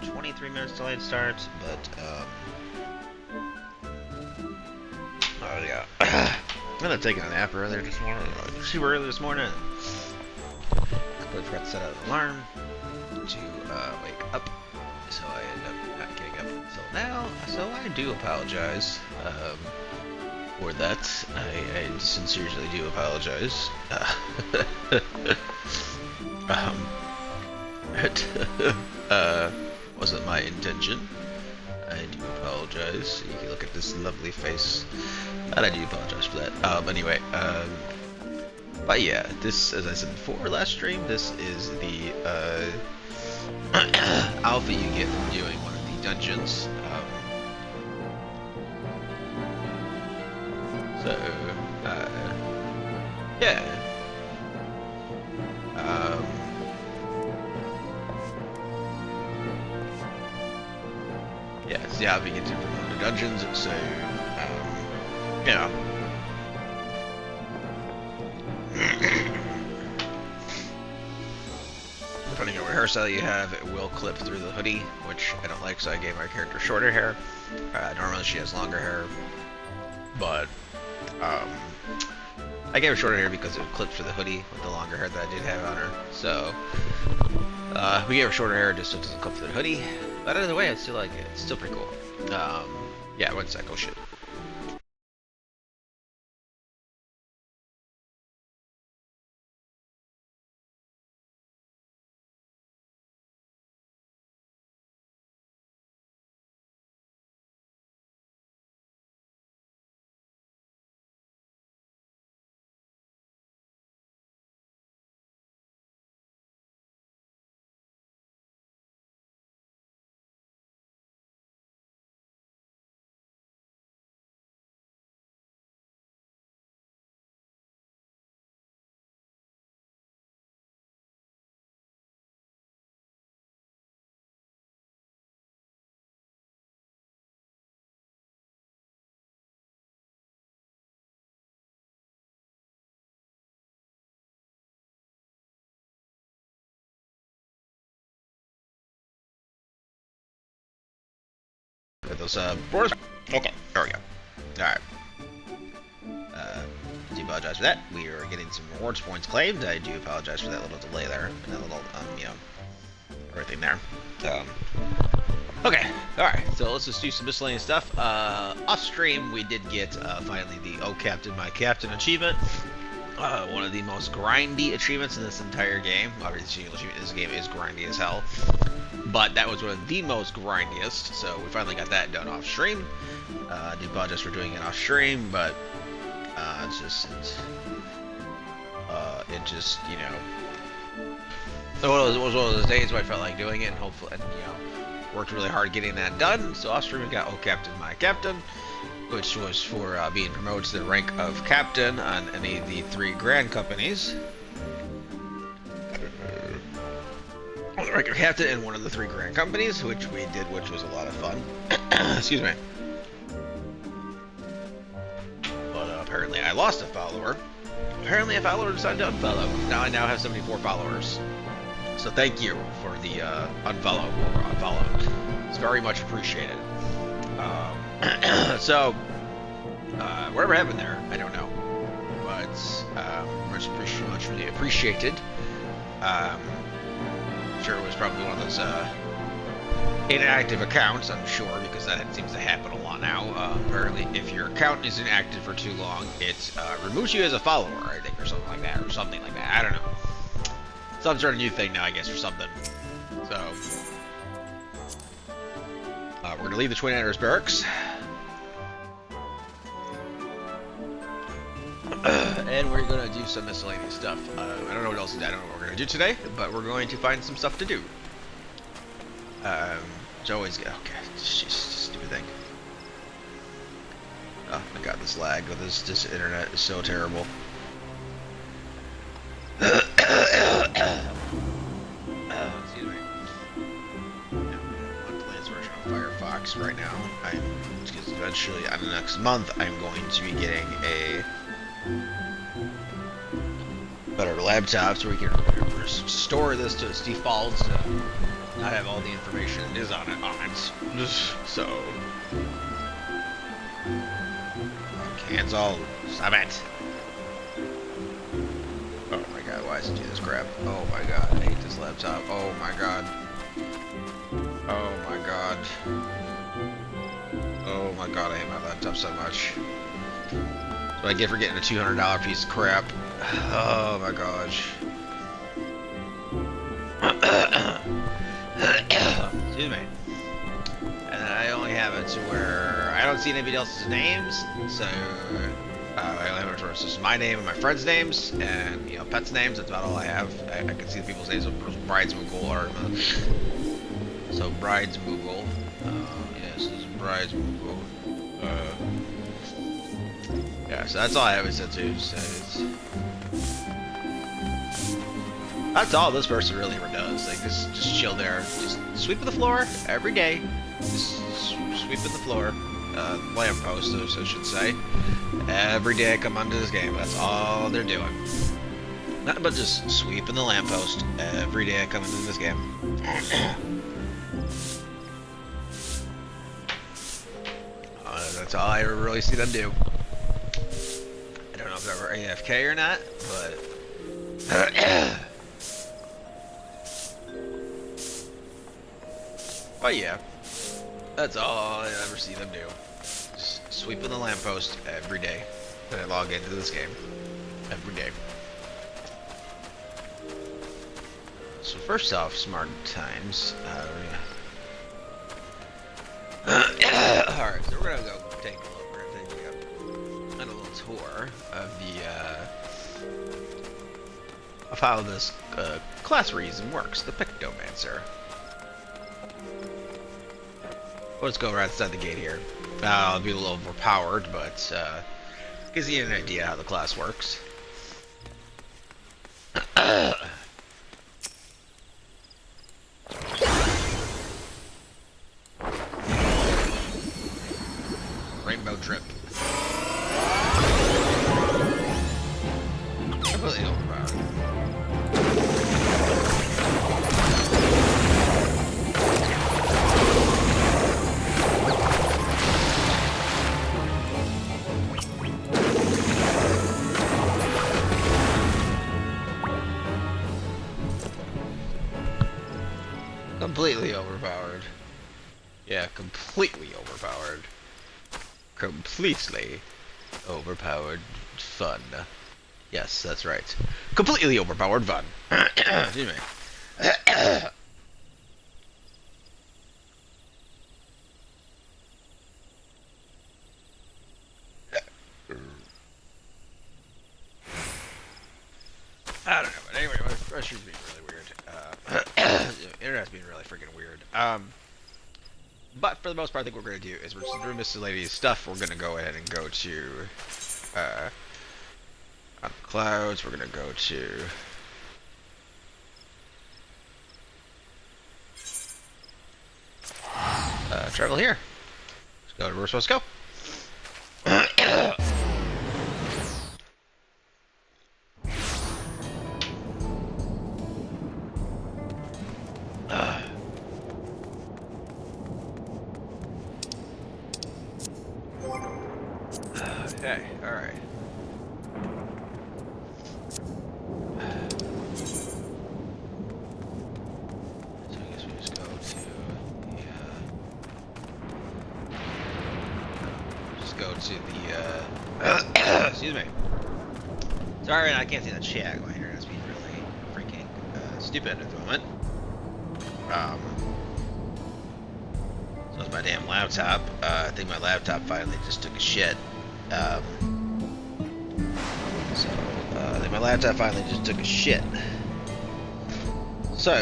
23 minutes delayed start, but oh yeah. I ended up taking a nap earlier this morning, super early this morning. Completely forgot to set out an alarm to wake up, so I ended up not getting up until now. So I do apologize for that. I sincerely do apologize. It wasn't my intention. I do apologize. You can look at this lovely face, and I do apologize for that. Anyway, but yeah, this, as I said before last stream, this is the alpha you get from doing one of the dungeons. Yeah. Yeah, it's the alpha you get to from one of the dungeons, so, yeah. Depending on what hairstyle you have, it will clip through the hoodie, which I don't like, so I gave my character shorter hair. Normally she has longer hair, but I gave her shorter hair because it clipped through the hoodie with the longer hair that I did have on her. So we gave her shorter hair just so it doesn't clip through the hoodie. But either way, I still like it. It's still pretty cool. Yeah, one sec. Oh shit. With those borders. Okay, there we go. Alright. Do apologize for that. We are getting some rewards points claimed. I do apologize for that little delay there. And that little, you know, everything there. Okay, alright. So let's just do some miscellaneous stuff. Off stream, we did get finally the Oh Captain, My Captain achievement. One of the most grindy achievements in this entire game. Obviously, this game is grindy as hell. But that was one of the most grindiest, so we finally got that done off stream. I do apologize for doing it off stream, but it just, you know, it was one of those days where I felt like doing it, and hopefully, and, you know, worked really hard getting that done. So off stream we got Oh Captain, My Captain, which was for being promoted to the rank of captain on any of the 3 grand companies. On the rank of captain in one of the 3 grand companies, which we did, which was a lot of fun. Excuse me. But apparently I lost a follower. Apparently a follower decided to unfollow. Now I have 74 followers. So thank you for the unfollow or unfollow. It's very much appreciated. So whatever happened there, I don't know. But much really appreciated. Sure, it was probably one of those inactive accounts, I'm sure, because that seems to happen a lot now. Apparently, if your account isn't active for too long, it removes you as a follower, I think, or something like that, I don't know. Some sort of new thing now, I guess, or something. So, we're going to leave the Twin Anners Barracks. And we're going to do some miscellaneous stuff. I don't know what else to do. I don't know what we're going to do today, but we're going to find some stuff to do. It's always good. Okay, jeez, stupid thing. Oh my god, this lag with this internet is so terrible. Excuse me. I'm playing this version of Firefox right now. Because eventually, on the next month, I'm going to be getting a better laptop so we can store this to its defaults, not have all the information is on it. So, cancel. Stop it. Oh my god, why does it do this crap? Oh my god, I hate this laptop. Oh my god. Oh my god. Oh my god, I hate my laptop so much. That's what I get for getting a $200 piece of crap. Oh my gosh. Excuse me. And then I only have it to where I don't see anybody else's names, so I only have it to where it's just my name and my friends' names, and you know, pets' names. That's about all I have. I can see the people's names. Bride's Moogle or so Bride's Moogle. Yes, this is Bride's Moogle. Yeah, so that's all I have it set to. So that's all this person really ever does. Like, just chill there, just sweeping the floor every day. Just sweeping the floor, lamppost, so I should say. Every day I come onto this game, that's all they're doing. Nothing but just sweeping the lamppost every day I come into this game. That's all I ever really see them do. I don't know if they're ever AFK or not, but but yeah, that's all I ever see them do. Just sweeping the lamppost every day when I log into this game. Every day. So first off, smart times. Alright, so we're gonna go take a look. We're gonna take a little tour of the of how this class reason works, the Pictomancer. Let's go right outside the gate here. I'll be a little overpowered, but gives you an idea how the class works. Rainbow trip. Completely overpowered. Completely overpowered. Yeah, completely overpowered. Completely overpowered fun. Yes, that's right. Completely overpowered fun. Excuse me. I don't know, but anyway, my pressure's being really weird. Internet's being really freaking weird. But for the most part, I think what we're going to do is we're just doing miscellaneous stuff. We're going to go ahead and go to on clouds. We're going to go to travel here. Let's go to where we're supposed to go. Okay, alright. So I guess we just go to the excuse me. Sorry, I can't see that chat. My internet's being really freaking stupid at the moment. So it's my damn laptop. I think my laptop finally just took a shit. I think my laptop finally just took a shit. So,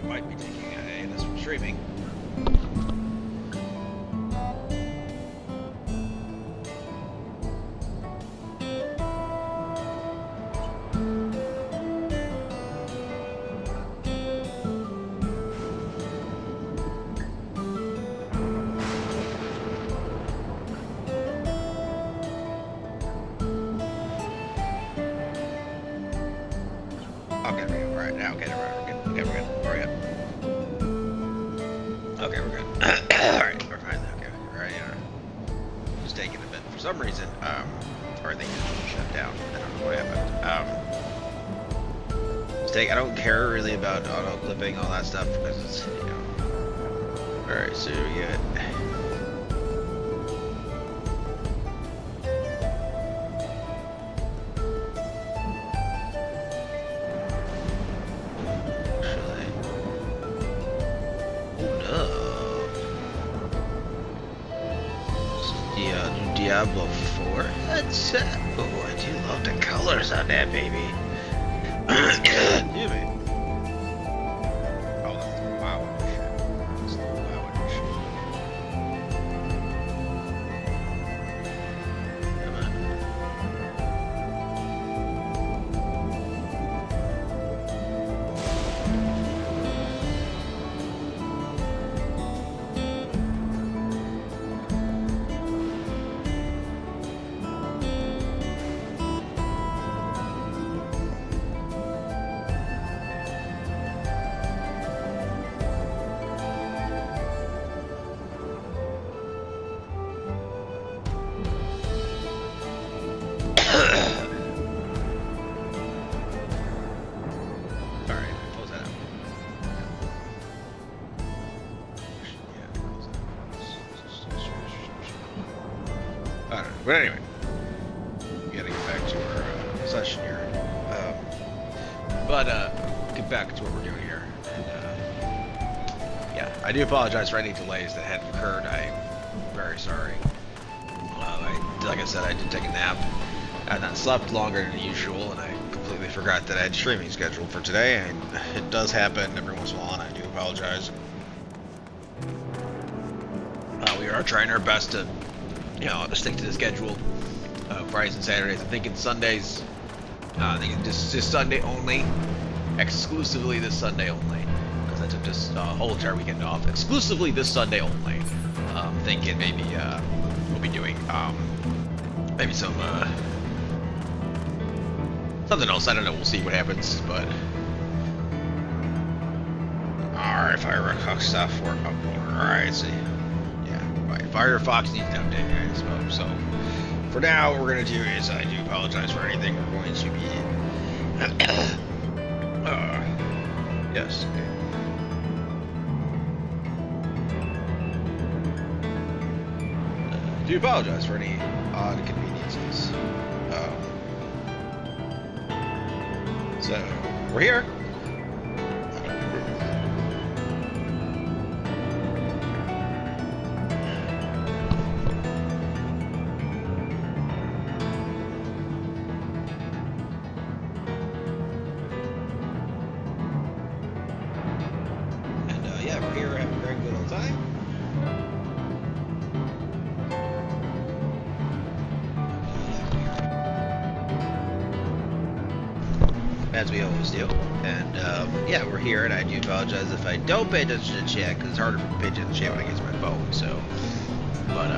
we might be taking a hiatus from streaming. Okay, there we go. Alright, now, okay, we're good. Okay, we're good. We're good. Okay, we're good. Alright, we're fine. Okay, alright, just taking a bit. For some reason, everything shut down. I don't know what happened. I don't care really about auto clipping, all that stuff, because it's, Alright, so we get. Diablo 4 headset. Oh, I do love the colors on that baby. Excuse me. Oh, that's the WoW edition. That's the WoW edition. Come on. But anyway, we gotta get back to our session here. Get back to what we're doing here. And, yeah, I do apologize for any delays that had occurred. I'm very sorry. Like I said, I did take a nap. I had not slept longer than usual, and I completely forgot that I had streaming scheduled for today. And it does happen every once in a while, and I do apologize. We are trying our best to stick to the schedule. Fridays and Saturdays. I'm thinking Sundays. I think just Sunday only. Exclusively this Sunday only. Because I took this whole entire weekend off. Exclusively this Sunday only. Thinking maybe we'll be doing maybe some something else. I don't know. We'll see what happens. But alright, Firefox stuff for upload. Alright, see. Firefox needs an update, guys. So, for now, what we're going to do is, I do apologize for anything. We're going to be... yes. I do apologize for any odd inconveniences. So, we're here. As we always do. And, yeah, we're here, and I do apologize if I don't pay attention to chat, because it's harder for me to pay attention to chat when I use my phone, so. But,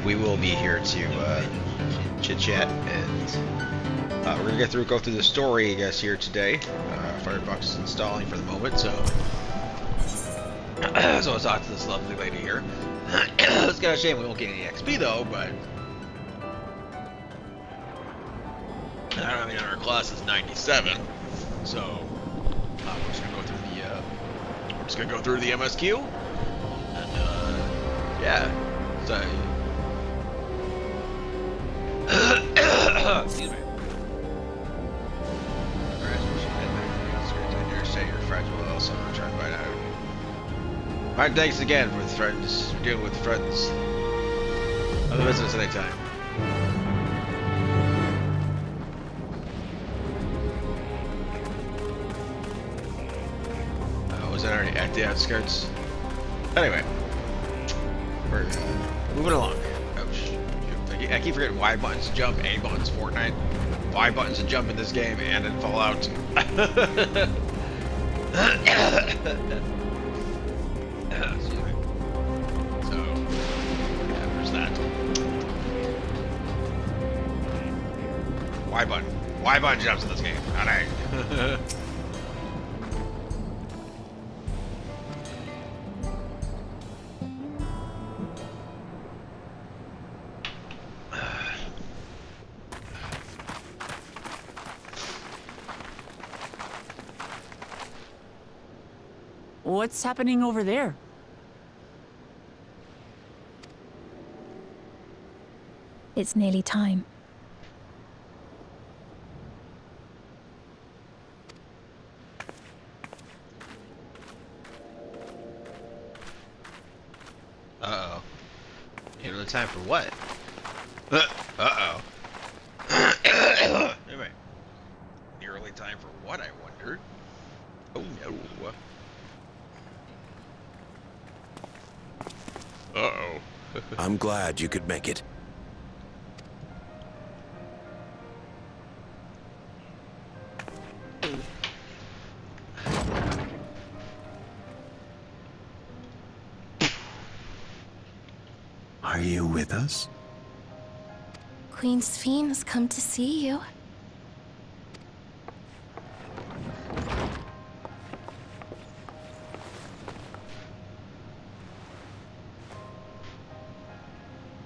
we will be here to, chit-chat, and, we're gonna go through the story, I guess, here today. Firefox is installing for the moment, so. So I'll talk to this lovely lady here. It's kind of a shame we won't get any XP, though, but. I mean, our class is 97, so we're just gonna go through the MSQ, and yeah. So, excuse me. Say you're fragile, also I'm trying to find out. Alright, thanks again for the friends. We're dealing with friends. Other business anytime. At the outskirts. Anyway, we're moving along. Oh, I keep forgetting Y buttons to jump, A buttons Fortnite, Y buttons to jump in this game, and in Fallout. So, yeah, there's that. Y button. Y button jumps in this game. Alright. What's happening over there? It's nearly time. Uh-oh. Nearly time for what? Uh-oh. Anyway. Nearly time for what, I wondered? Oh, no. Uh-oh. I'm glad you could make it. Are you with us? Queen Sphene has come to see you.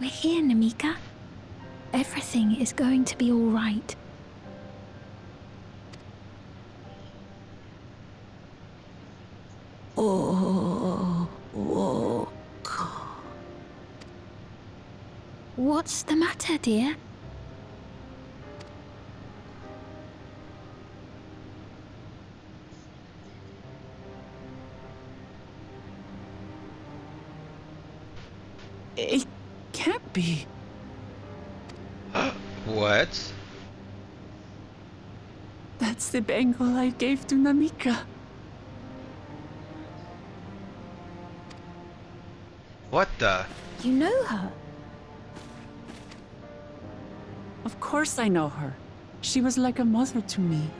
We're here, Namika. Everything is going to be all right. Oh, whoa. What's the matter, dear? It can't be. What? That's the bangle I gave to Namika. What the? You know her? Of course I know her. She was like a mother to me.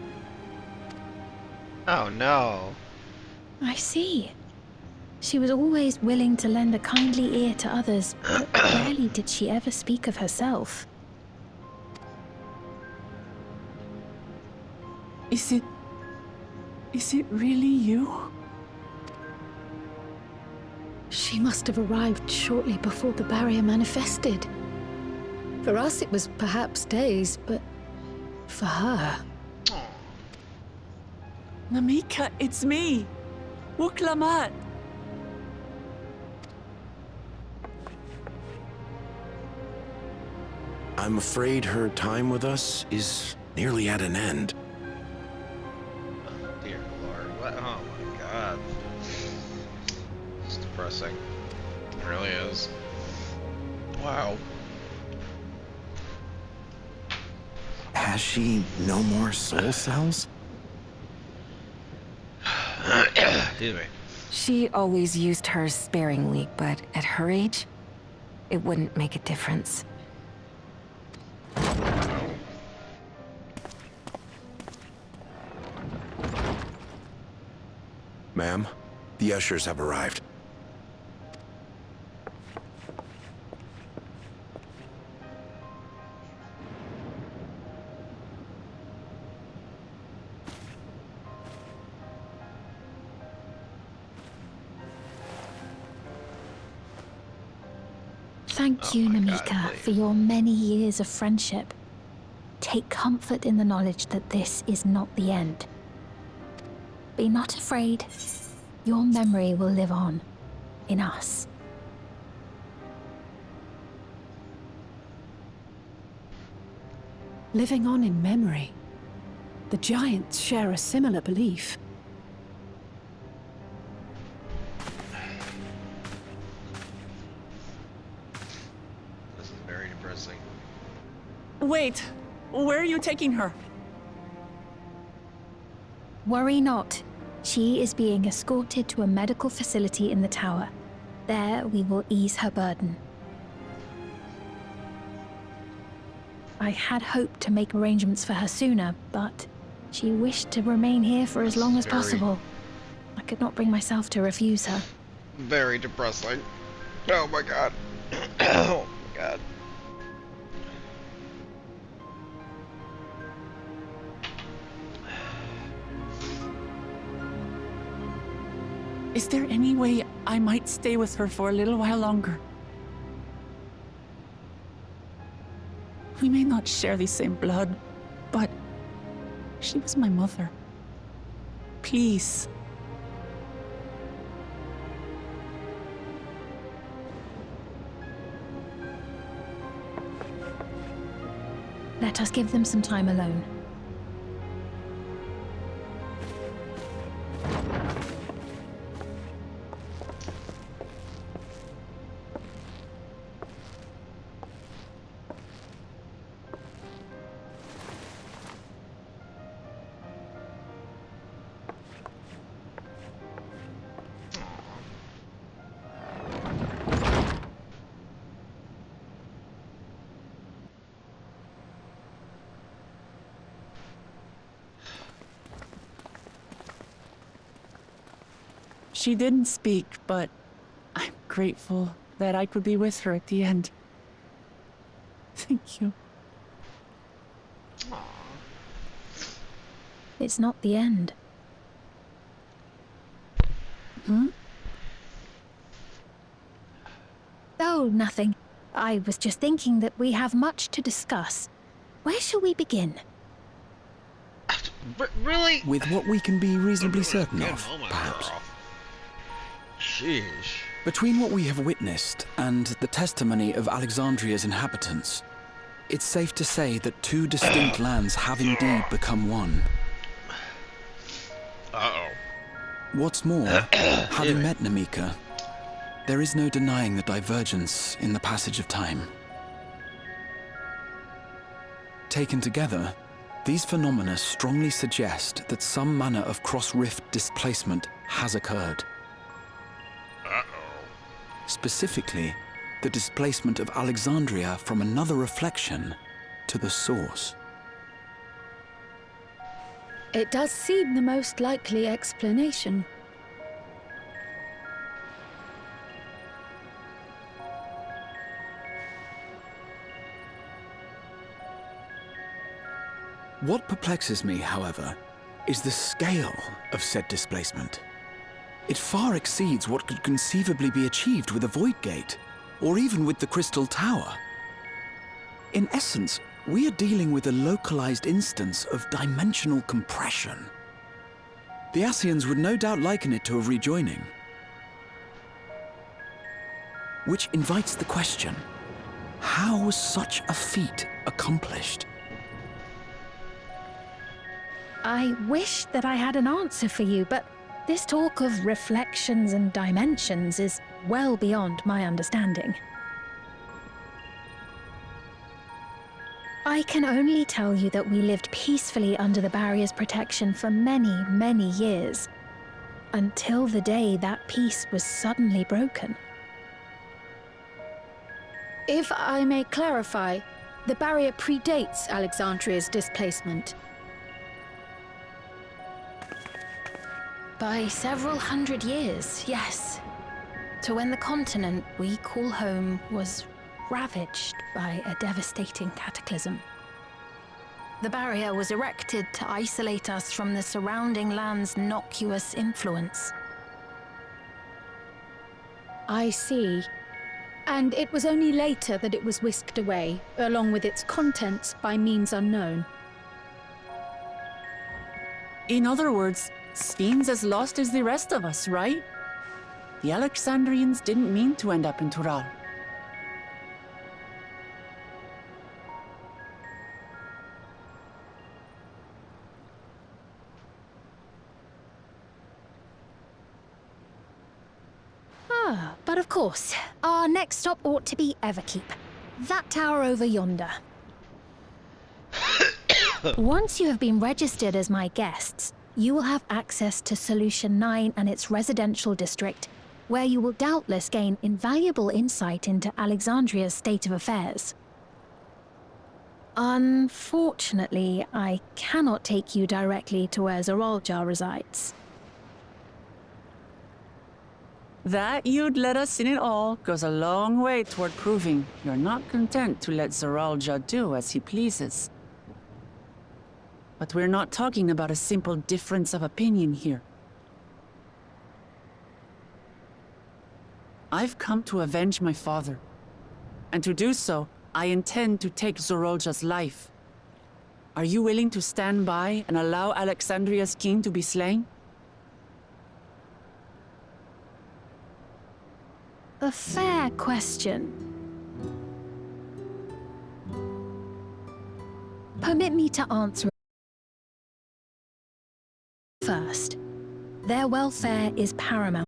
Oh, no. I see. She was always willing to lend a kindly ear to others, but rarely did she ever speak of herself. Is it really you? She must have arrived shortly before the barrier manifested. For us, it was perhaps days, but for her... Namika, it's me. Wuklamat. I'm afraid her time with us is nearly at an end. Oh, dear Lord. What? Oh, my God. It's depressing. It really is. Wow. Has she no more soul cells? Excuse me. She always used hers sparingly, but at her age, it wouldn't make a difference. Ma'am, the ushers have arrived. Thank you, my God, Namika, please. for your many years of friendship. Take comfort in the knowledge that this is not the end. Be not afraid. Your memory will live on in us. living on in memory. The giants share a similar belief. This is very depressing. Wait, where are you taking her? Worry not. She is being escorted to a medical facility in the tower. There we will ease her burden. I had hoped to make arrangements for her sooner, but she wished to remain here for as long as possible. I could not bring myself to refuse her. Very depressing. Oh my god. Oh my god. Is there any way I might stay with her for a little while longer? We may not share the same blood, but she was my mother. Please. Let us give them some time alone. She didn't speak, but I'm grateful that I could be with her at the end. Thank you. It's not the end. Hmm? Oh, nothing. I was just thinking that we have much to discuss. Where shall we begin? Really? With what we can be reasonably certain Good of, moment, perhaps. girl. Sheesh. Between what we have witnessed and the testimony of Alexandria's inhabitants, it's safe to say that two distinct lands have indeed become one. Uh-oh. What's more, having met Namika, there is no denying the divergence in the passage of time. Taken together, these phenomena strongly suggest that some manner of cross-rift displacement has occurred. Specifically, the displacement of Alexandria from another reflection to the source. It does seem the most likely explanation. What perplexes me, however, is the scale of said displacement. It far exceeds what could conceivably be achieved with a Void Gate, or even with the Crystal Tower. In essence, we are dealing with a localized instance of dimensional compression. The Ascians would no doubt liken it to a rejoining. Which invites the question, how was such a feat accomplished? I wish that I had an answer for you, but this talk of reflections and dimensions is well beyond my understanding. I can only tell you that we lived peacefully under the barrier's protection for many, many years, until the day that peace was suddenly broken. If I may clarify, the barrier predates Alexandria's displacement. By several hundred years, yes. To when the continent we call home was ravaged by a devastating cataclysm. The barrier was erected to isolate us from the surrounding land's noxious influence. I see. And it was only later that it was whisked away, along with its contents, by means unknown. In other words, Sphene's as lost as the rest of us, right? The Alexandrians didn't mean to end up in Tural. But of course, our next stop ought to be Everkeep. That tower over yonder. Once you have been registered as my guests, you will have access to Solution 9 and its residential district, where you will doubtless gain invaluable insight into Alexandria's state of affairs. Unfortunately, I cannot take you directly to where Zeraljar resides. That you'd let us in it all goes a long way toward proving you're not content to let Zeraljar do as he pleases. But we're not talking about a simple difference of opinion here. I've come to avenge my father. And to do so, I intend to take Zorolja's life. Are you willing to stand by and allow Alexandria's king to be slain? A fair question. Permit me to answer first. Their welfare is paramount.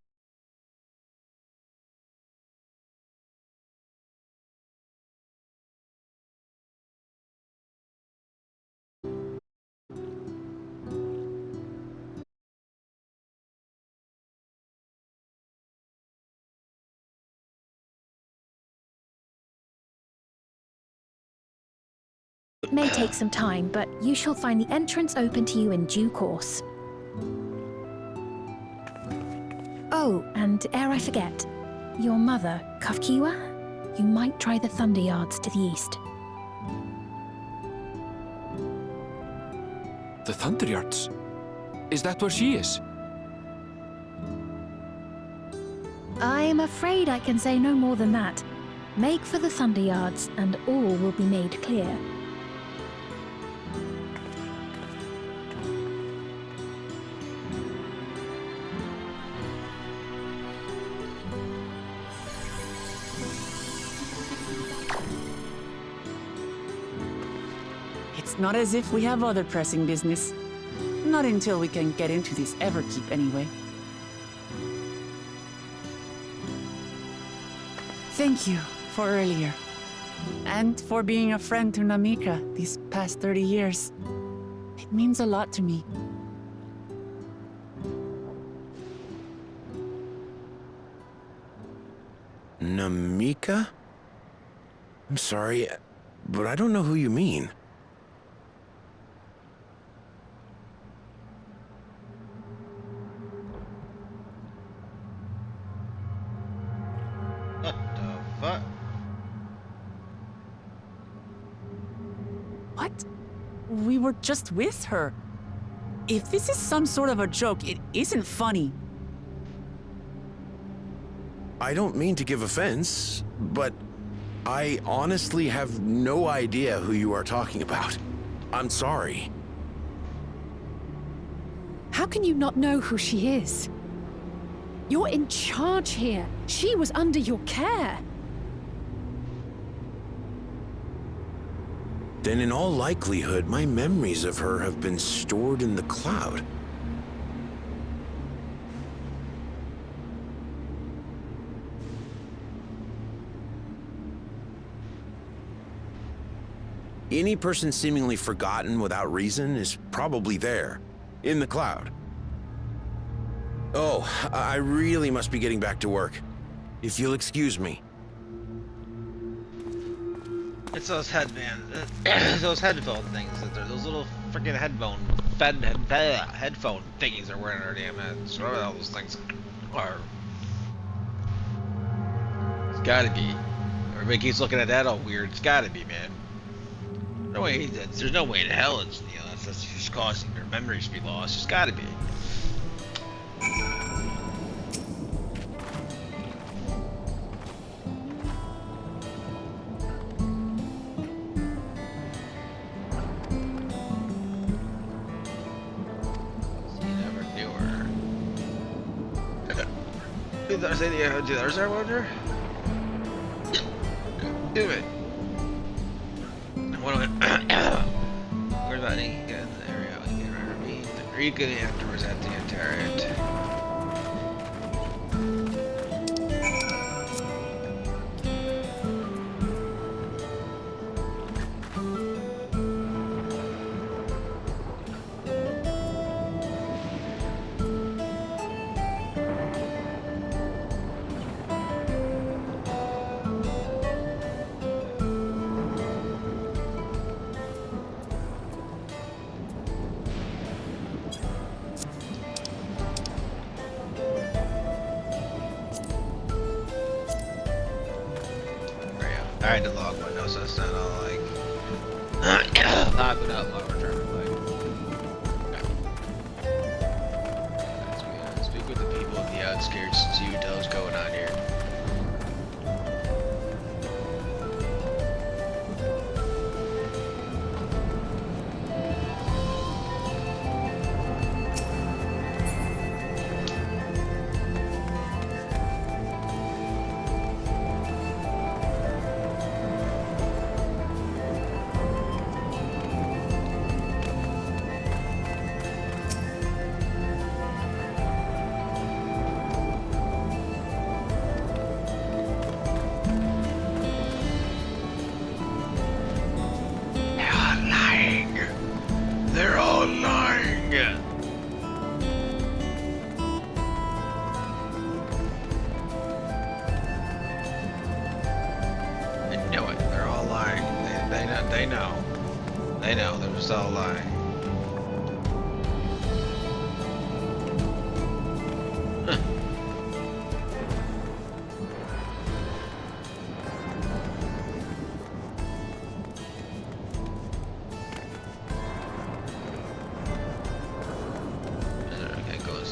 It may take some time, but you shall find the entrance open to you in due course. Oh, and ere I forget, your mother, Kafkiwa, you might try the Thunder Yards to the east. The Thunder Yards? Is that where she is? I'm afraid I can say no more than that. Make for the Thunder Yards, and all will be made clear. It's not as if we have other pressing business. Not until we can get into this Everkeep, anyway. Thank you for earlier. And for being a friend to Namika these past 30 years. It means a lot to me. Namika? I'm sorry, but I don't know who you mean. What the fuck? What? We were just with her. If this is some sort of a joke, it isn't funny. I don't mean to give offense, but I honestly have no idea who you are talking about. I'm sorry. How can you not know who she is? You're in charge here. She was under your care. Then in all likelihood, my memories of her have been stored in the cloud. Any person seemingly forgotten without reason is probably there, in the cloud. Oh, I really must be getting back to work. If you'll excuse me. It's those those headphone things. Those little freaking headphone thingies they're wearing on their damn heads. Whatever the hell those things are. It's gotta be. Everybody keeps looking at that all weird. It's gotta be, man. No way. There's no way in hell it's that's just causing their memories to be lost. It's gotta be. Did I say the others are wonder? Do it. What do Where's about Nika in the area? We can remember me. The Greek and afterwards at the Antaret. I had to log my notes, so it's not all like logging up while we're trying to play. Okay. Speak with the people of the outskirts and see what the hell's going on here.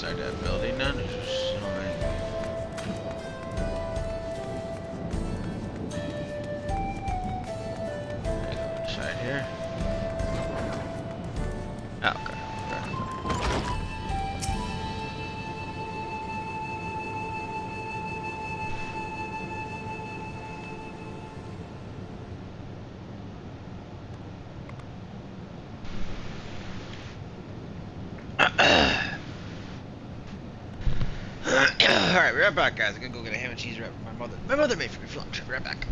inside that building then? There's just so many. Inside here. Oh, okay. Alright, we're right back, guys. I'm gonna go get a ham and cheese wrap for my mother. My mother made for me for lunch. I'll be right back.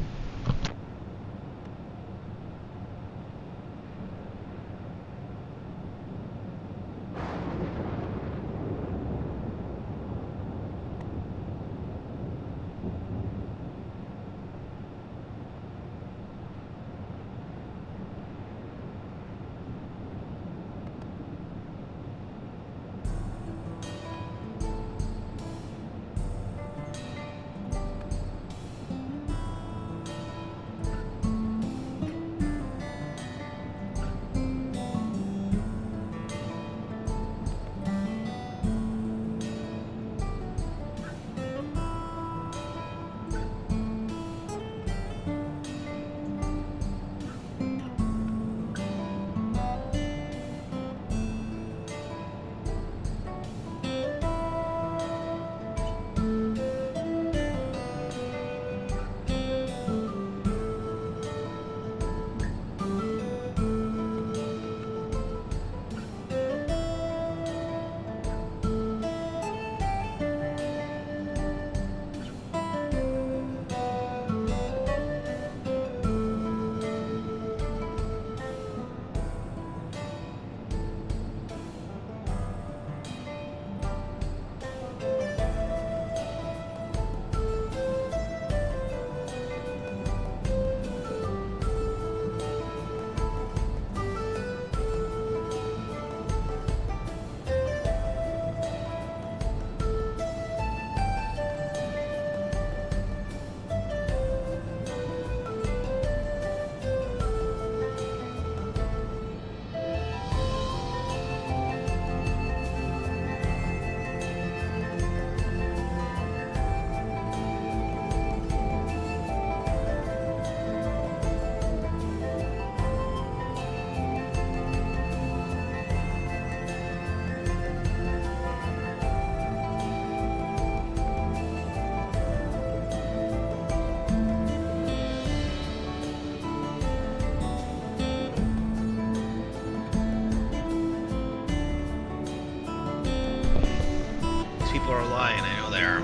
People are lying, I know they are.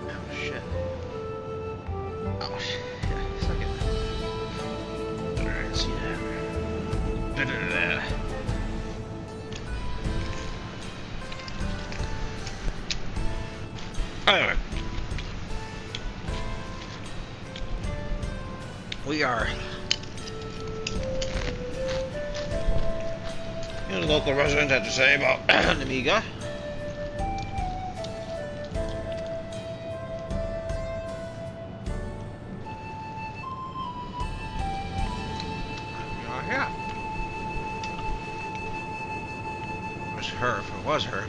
Oh shit. Oh shit. Yeah, suck it. Alright, see that. Da-da-da-da. Alright. We are the local residents have to say about Namiga. Yeah. It was her, if it was her.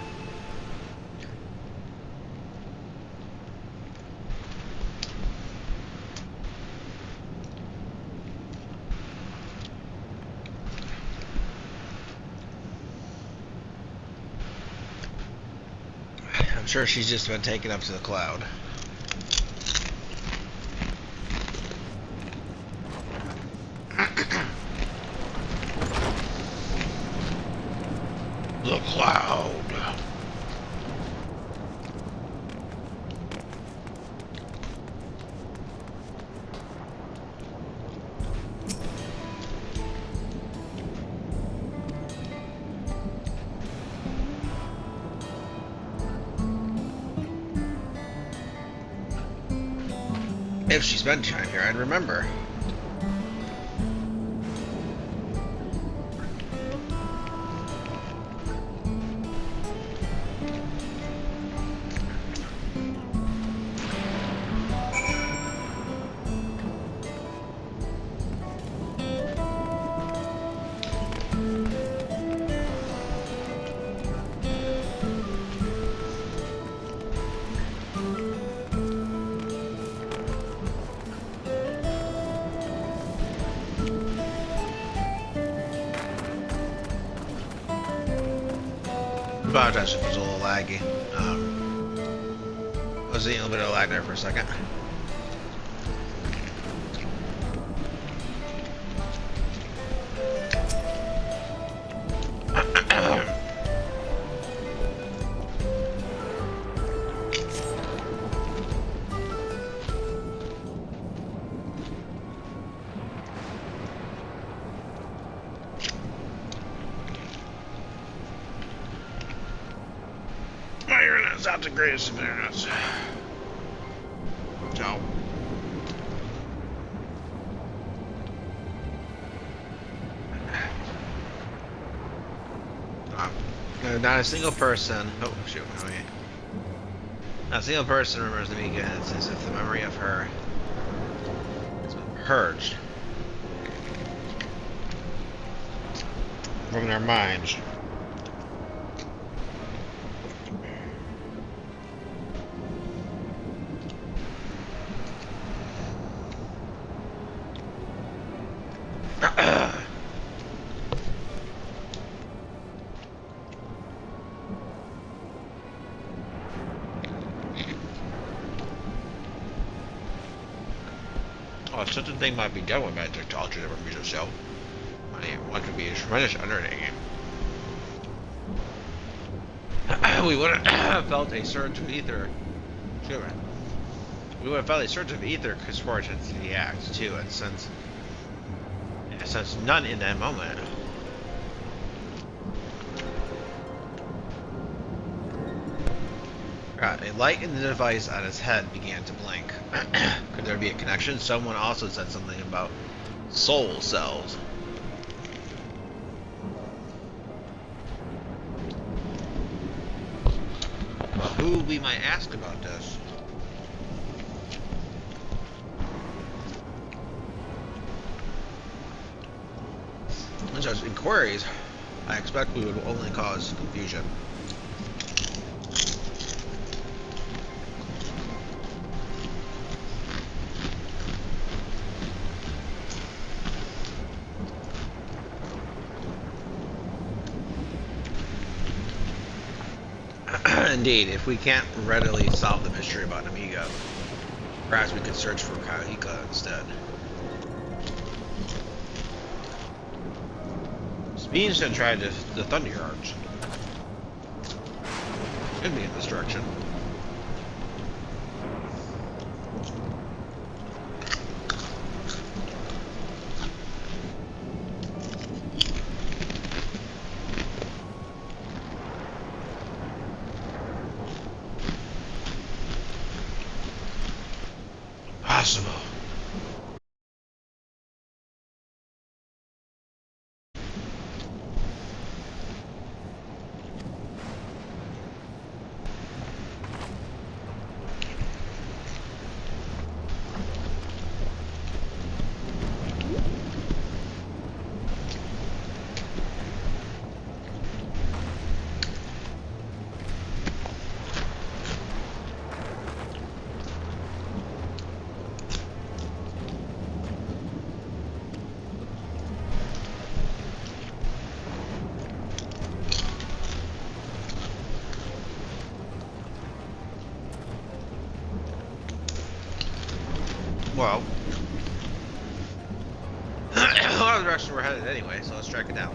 I'm sure she's just been taken up to the cloud. The cloud. If she spent time here, I'd remember. Apologize if it was a little laggy. I was seeing a little bit of lag there for a second. My internet's not the greatest of internets. So. Not a single person. Oh shoot! Not a single person remembers Namika. It's as if the memory of her has been purged from their minds. Oh, such a thing might be done with bad technology that would be so. One could be a tremendous undertaking. We would have felt a surge of ether. We would have felt a surge of ether correspondent to the act too, and since none in that moment. A light in the device on his head began to blink. Could there be a connection? Someone also said something about soul cells. Well, who we might ask about this? And such inquiries, I expect we would only cause confusion. Indeed, if we can't readily solve the mystery about Amiga, perhaps we could search for Kahika instead. Beans then tried the Thunder Arch. Could be in this direction. Possible. Well, a lot of the direction we're headed anyway, so let's track it down.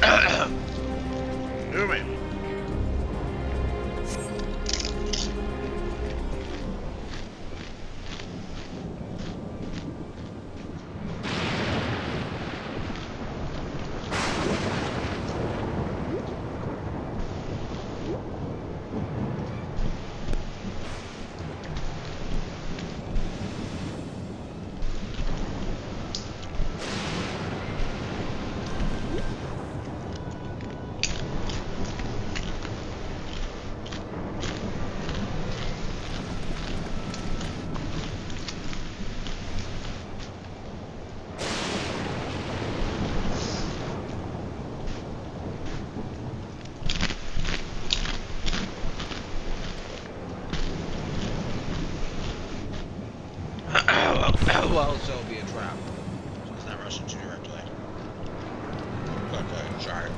Who am I? Well, so it'll be a trap. So it's not rushing too directly. Okay, sorry.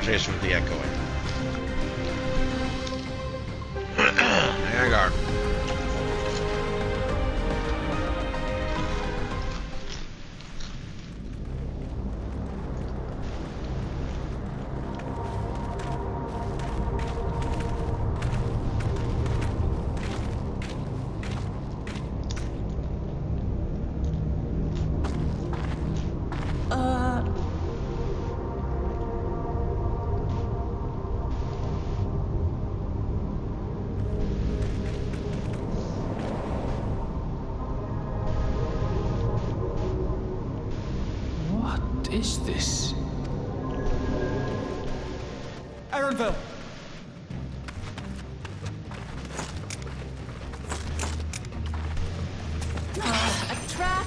Chase with the echoing. Hang on. What is this? Aaronville! A trap?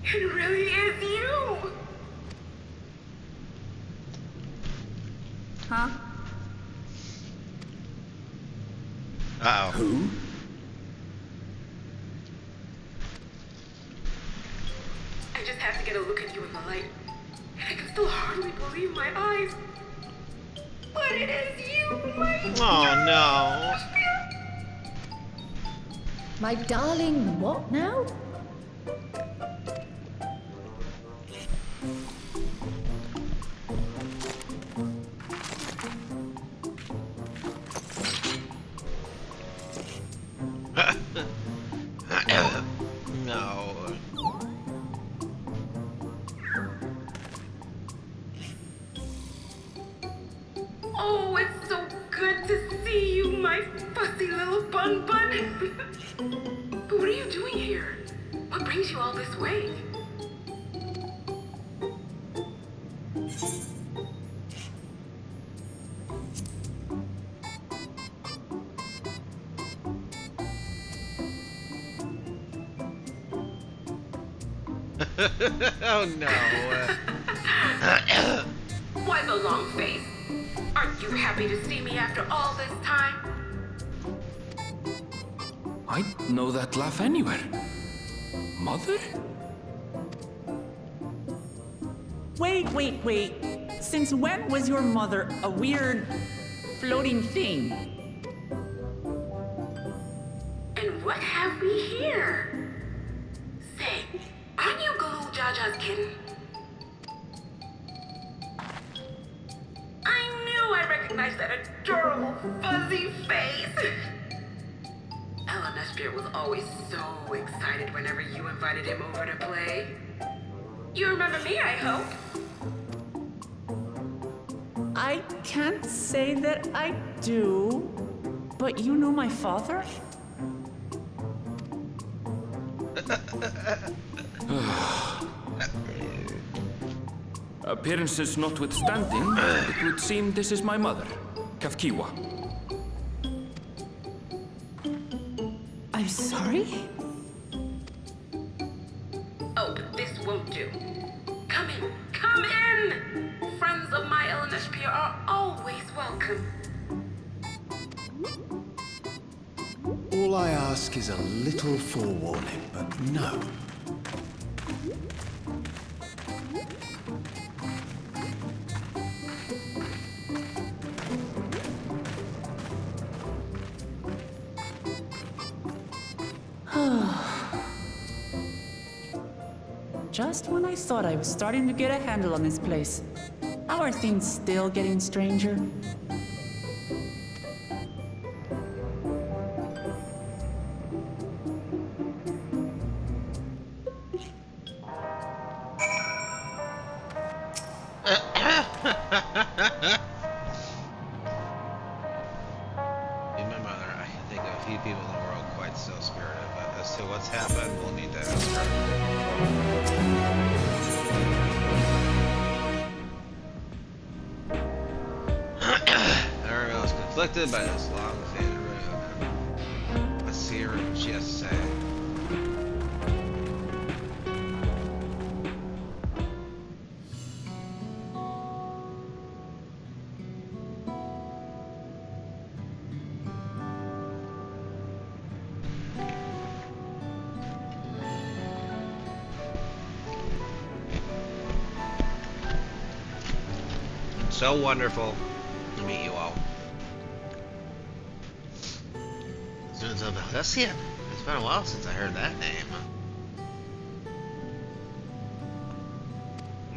It really is you! Huh? Uh-oh. Who? I just have to get a look at you in the light. And I can still hardly believe my eyes. But it is you, my Oh no. My darling, what now? No. Oh, it's so good to see you, my fussy little bun bun. But what are you doing here? What brings you all this way? Oh no. Why the long face? Aren't you happy to see me after all this time? I'd know that laugh anywhere. Mother? Wait. Since when was your mother a weird floating thing? And what have we here? Say, aren't you Galoo Jaja's kitten? I knew I recognized that adorable fuzzy face. Ellen Espier was always so excited whenever you invited him over to play. You remember me, I hope. I can't say that I do, but you know my father? Appearances notwithstanding, it would seem this is my mother, Kafkiwa. I'm sorry? Oh, this won't do. Come in, come in! Friends of my Ellen Espier are always welcome. All I ask is a little forewarning, but no. Just when I thought I was starting to get a handle on this place. How are things still getting stranger? My mother, I can think of a few people in the world quite so spirited, but as to what's happened, we'll need to ask her. Everyone was conflicted by this long faded room. Let's see what she has to say. So wonderful to meet you all. Students of Alessian. It's been a while since I heard that name.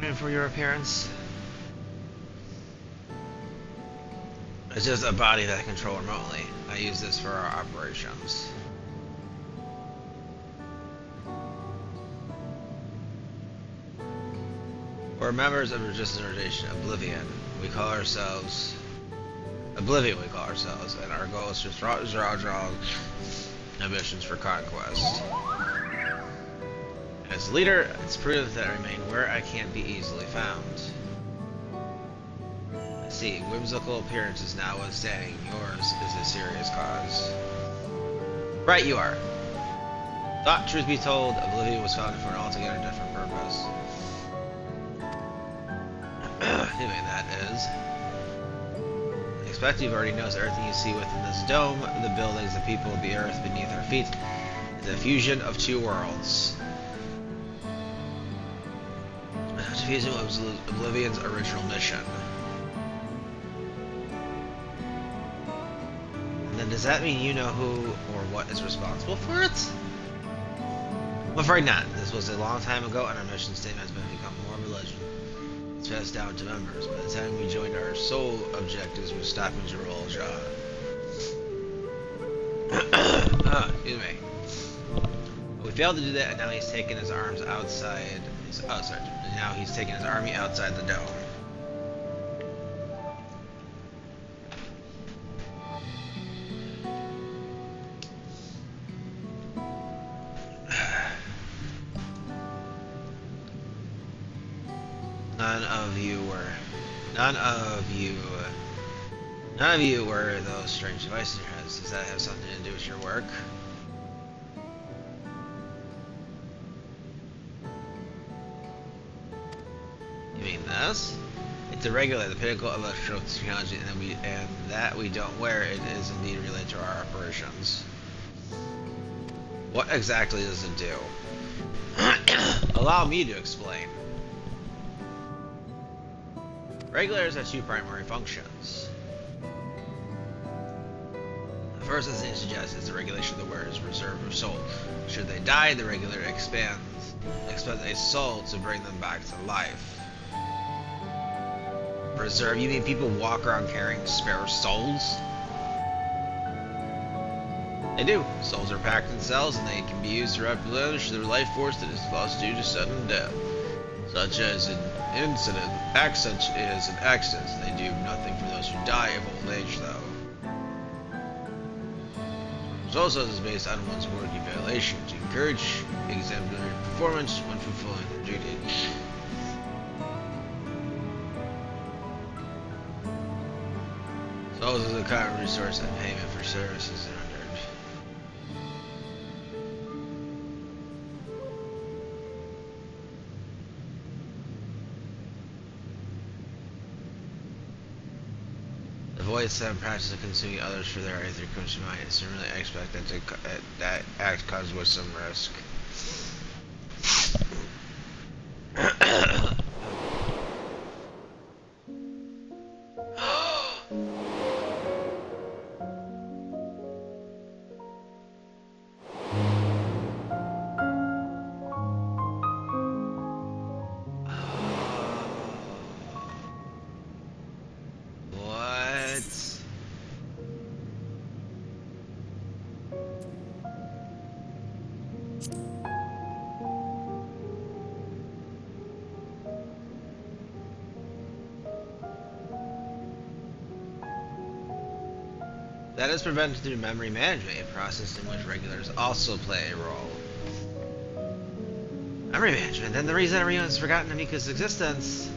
And for your appearance. It's just a body that I control remotely. I use this for our operations. We're members of the resistance organization Oblivion. We call ourselves Oblivion, and our goal is to draw ambitions for conquest. As leader, it's prudent that I remain where I can't be easily found. I see, whimsical appearances notwithstanding, yours is a serious cause. Right you are. Thought, truth be told, Oblivion was founded for an altogether different purpose. Anyway, that is. I expect you've already noticed everything you see within this dome, the buildings, the people, the earth beneath our feet, is a fusion of two worlds. Fusion was Oblivion's original mission. And then does that mean you know who or what is responsible for it? I'm afraid not. This was a long time ago, and our mission statement has become more of a legend. It's passed down to members. By the time we joined, our sole objectives were stopping Jarol Jah. Excuse me. But we failed to do that, and now he's taken his arms outside. Now he's taken his army outside the dome. None of you were those strange devices in your heads. Does that have something to do with your work? Yes? It's a regulator, the pinnacle of electrical technology, and that we don't wear it is indeed related to our operations. What exactly does it do? Allow me to explain. Regulators have two primary functions. The first, as the name suggests, is the regulation of the wearer's reserve of soul. Should they die, the regulator expends a soul to bring them back to life. Reserve? You mean people walk around carrying spare souls? They do. Souls are packed in cells and they can be used to replenish their life force that is lost due to sudden death. Such as an accident. They do nothing for those who die of old age, though. Soul cells is based on one's work evaluation to encourage exemplary performance when fulfilling their duty. Souls is a common resource and payment for services rendered. Avoid some practice of consuming others for their either comes to mind. It's really expect that act causes with some risk. That is prevented through memory management, a process in which regulators also play a role. Memory management, then the reason everyone has forgotten Amika's existence.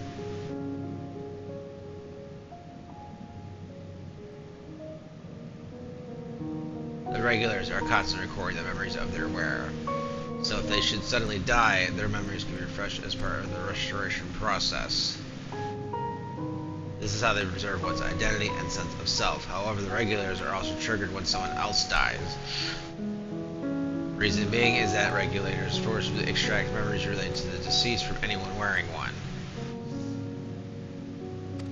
The regulators are constantly recording the memories of their wearer. So if they should suddenly die, their memories can be refreshed as part of the restoration process. This is how they preserve one's identity and sense of self. However, the regulators are also triggered when someone else dies. Reason being is that regulators forcibly extract memories related to the deceased from anyone wearing one.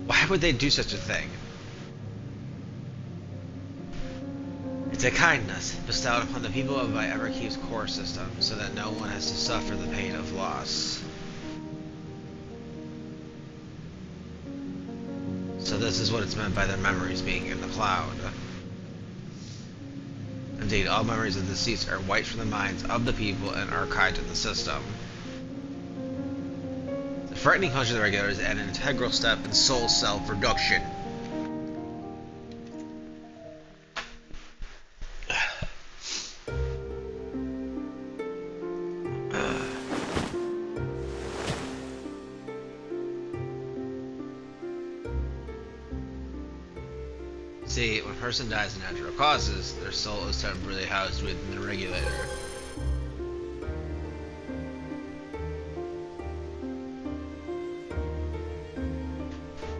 Why would they do such a thing? It's a kindness bestowed upon the people of my Everkeep's core system, so that no one has to suffer the pain of loss. So this is what it's meant by their memories being in the cloud. Indeed, all memories of the deceased are wiped from the minds of the people and archived in the system. The frightening function of the regulators is an integral step in soul self-reduction. See, when a person dies of natural causes, their soul is temporarily housed within the regulator.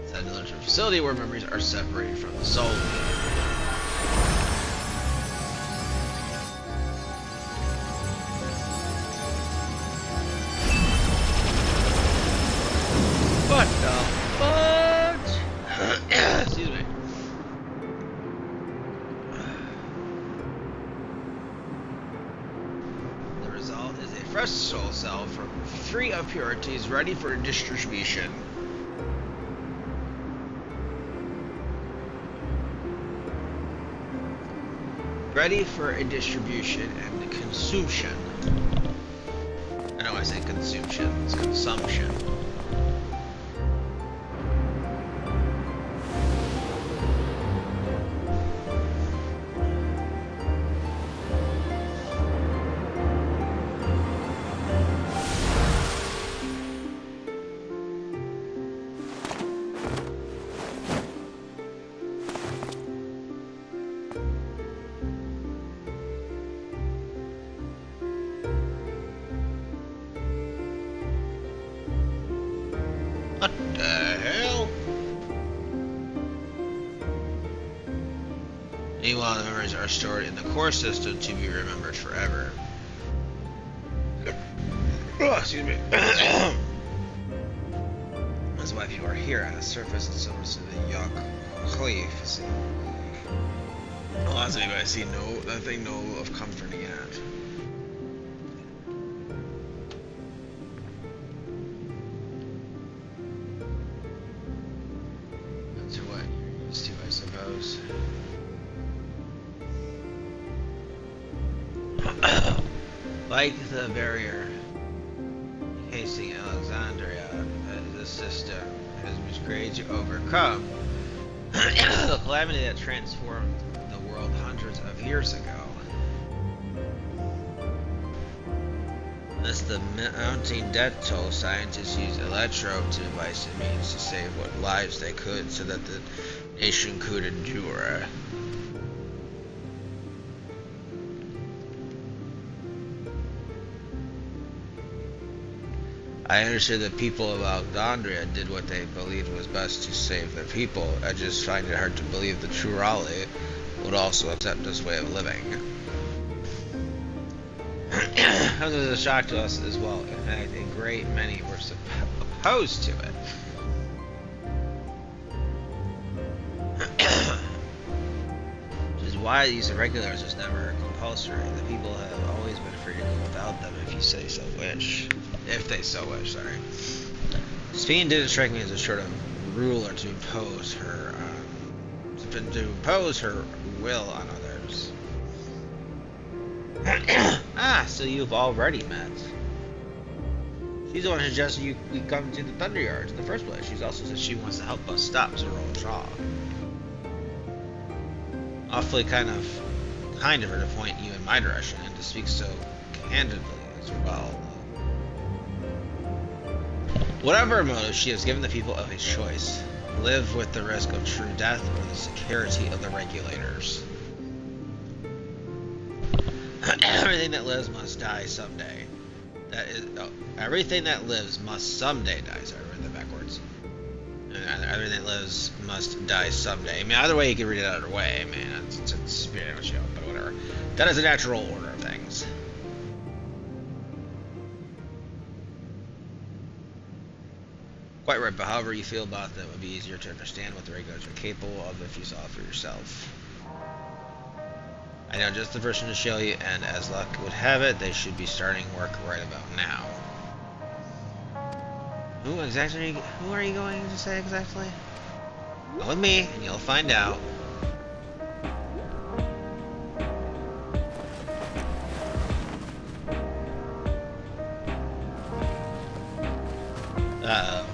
Sent to a facility where memories are separated from the soul. What the fudge? Excuse me. Fresh soul cell from free of impurities, ready for distribution. Ready for a distribution and consumption. I know I say consumption, it's consumption. What the hell? Meanwhile, the memories are stored in the core system to be remembered forever. Oh, excuse me. That's why people are here on the surface and similar to the Yak Khalifa. Lots of I see nothing of comfort yet. That's what you're used to, I suppose. Like the barrier casing Alexandria, the system has been created to overcome the calamity that transformed the world hundreds of years ago. Thus, the mounting death toll, scientists used electro-divisive means to save what lives they could so that the nation could endure. I understood that people of Alexandria did what they believed was best to save their people. I just find it hard to believe the true Raleigh would also accept this way of living. This is a shock to us as well. In fact, a great many were opposed to it. Which is why these irregulars was never compulsory. The people have always been free to go without them if you say so wish. If they so wish, sorry. Spain didn't strike me as a sort of ruler to impose her will on others. So you've already met. She's the one who suggested we come to the Thunder Yards in the first place. She's also said she wants to help us stop Zerol Shaw. Awfully kind of her to point you in my direction and to speak so candidly as well. Whatever motive, she has given the people of a choice. Live with the risk of true death or the security of the regulators. Everything that lives must die someday. That is, everything that lives must someday die. Sorry, I read that backwards. And everything that lives must die someday. I mean, either way, you can read it either way. I mean, it's pretty much, but whatever. That is a natural order of things. Quite right, but however you feel about them, it would be easier to understand what the regulators are capable of if you saw it for yourself. I know just the person to show you, and as luck would have it, they should be starting work right about now. Who are you going to say exactly? Come with me, and you'll find out. Uh-oh.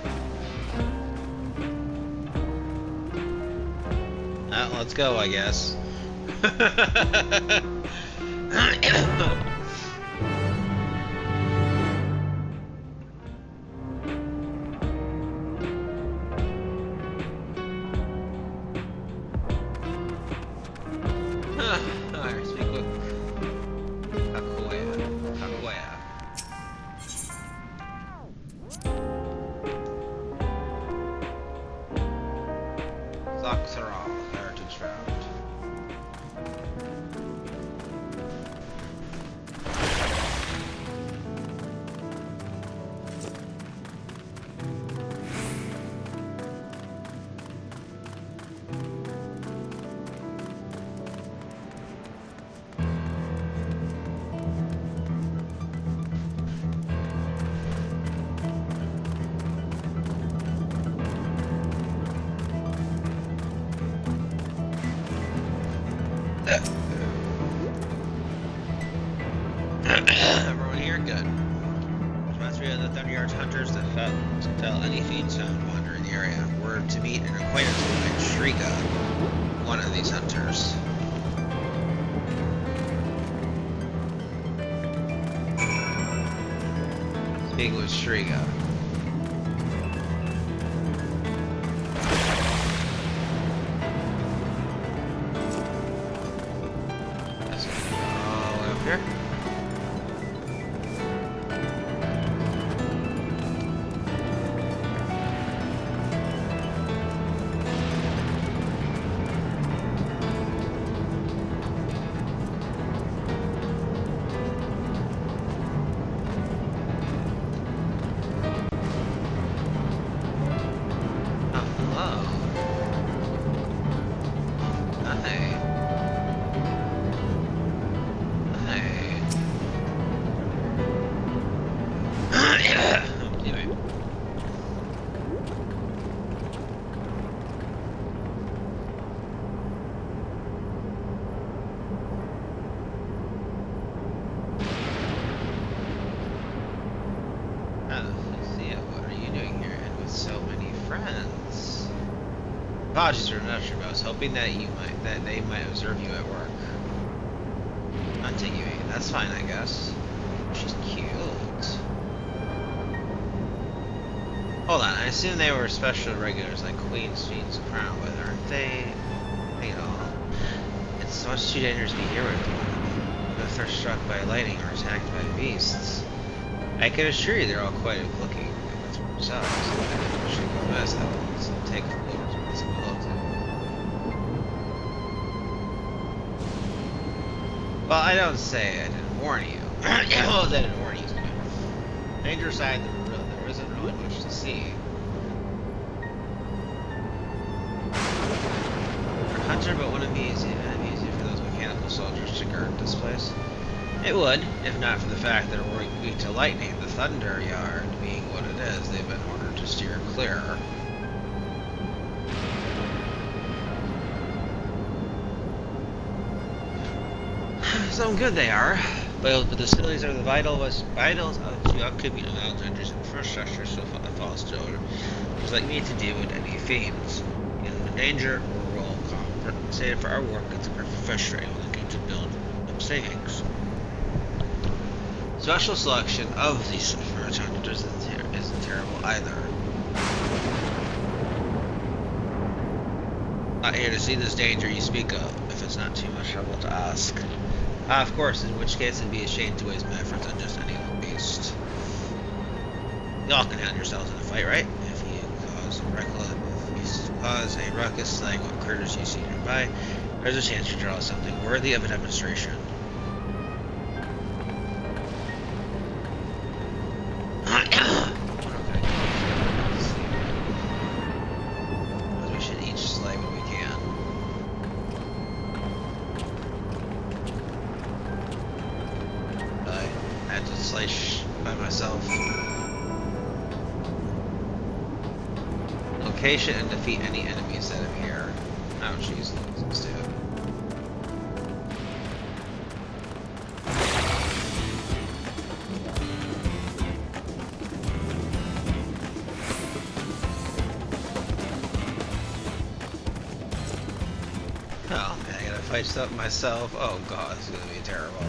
Let's go, I guess. Alright, speak with Kakoya. Soxeral, Heritage Round. Everyone here? Good. Reminds me of the Thunder Yards hunters that tell any fiend sound wander in the area. We're to meet an acquaintance with Shriga, one of these hunters. Speaking with Shriga. That's gonna go all the way up here. hello. Hi. Anyway. What are you doing here and with so many friends? Apologies for not sure. I was hoping that they might observe you at work. Hunting you. That's fine, I guess. She's cute. Hold on, I assume they were special regulars like Queen, Queen's Crown, but aren't they? You know, it's much too dangerous to be here with them. What if they're struck by lightning or attacked by beasts? I can assure you they're all quite looking for themselves. If should go mess, I will take full responsibility. Well, I don't say I didn't warn you. Oh, that didn't warn you. Danger side, there isn't really much to see. For Hunter, but wouldn't it be easy for those mechanical soldiers to guard this place? It would, if not for the fact that we're weak to lightning. The Thunder Yard being what it is, they've been ordered to steer clear. So good they are. But the facilities are the vitals of upkeeping of Alexander's infrastructure, so it falls to others like me to deal with any fiends. In danger, we're all compensated for our work. It's frustrating looking to build up savings. Special selection of these characters isn't terrible either. Not here to see this danger you speak of, if it's not too much trouble to ask. Of course, in which case it'd be a shame to waste my efforts on just any old beast. Y'all can handle yourselves in a fight, right? If you cause a ruckus like what critters you see nearby, there's a chance you draw something worthy of a demonstration. We should each slay what we can. I had to slay by myself. Location and defeat any enemies that appear. Oh jeez, let's do it. Oh man, I gotta fight stuff myself. Oh god, this is gonna be terrible.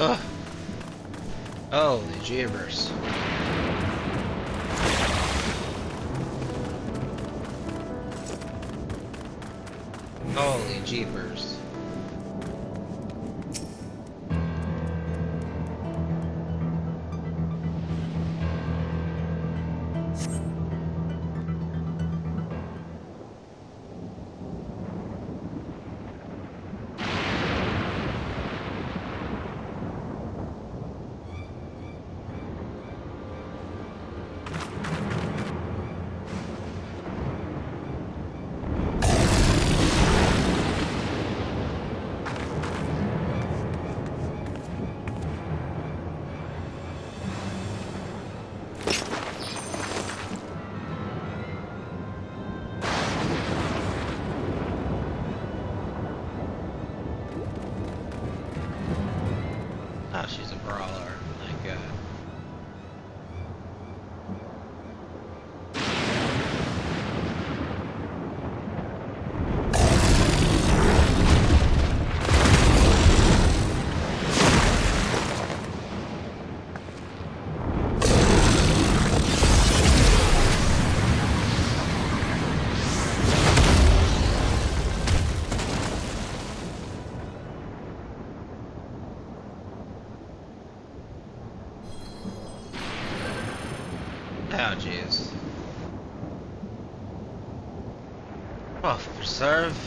Ugh. Holy jeebers. Holy jeepers. Oh, preserve.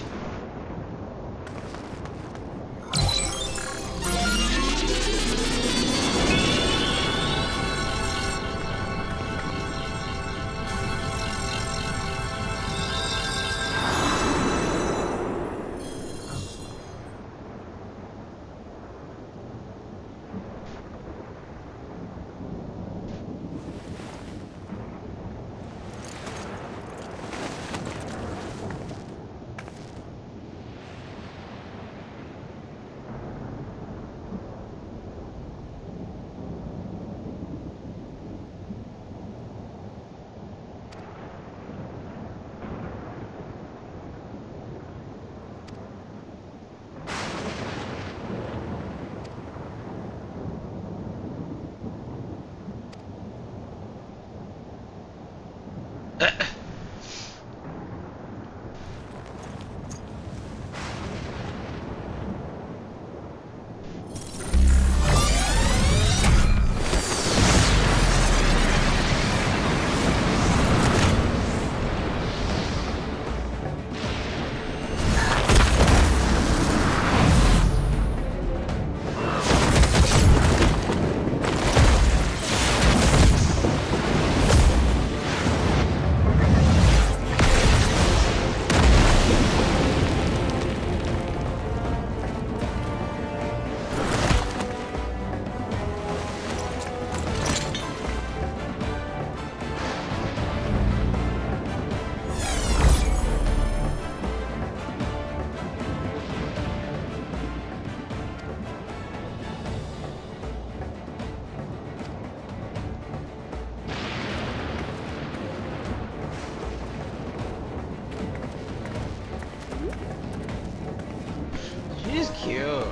She's cute.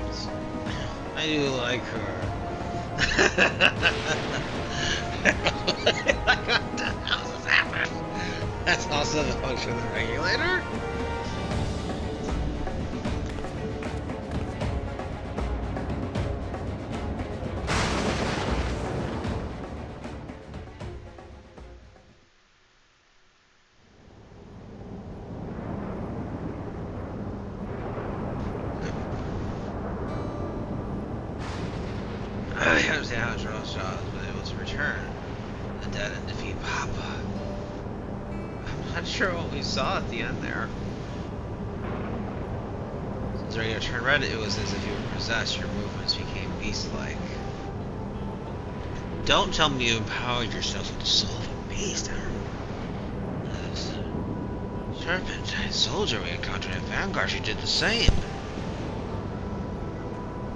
I do like her. What the hell just happened? That's also the function of the regulator? I understand how Rothschild was able to return the dead and defeat Papa. I'm not sure what we saw at the end there. Since radio turned red, it was as if you were possessed. Your movements became beast-like. Don't tell me you empowered yourself with the soul of a beast. As a serpent soldier we encountered in Vanguard, she did the same.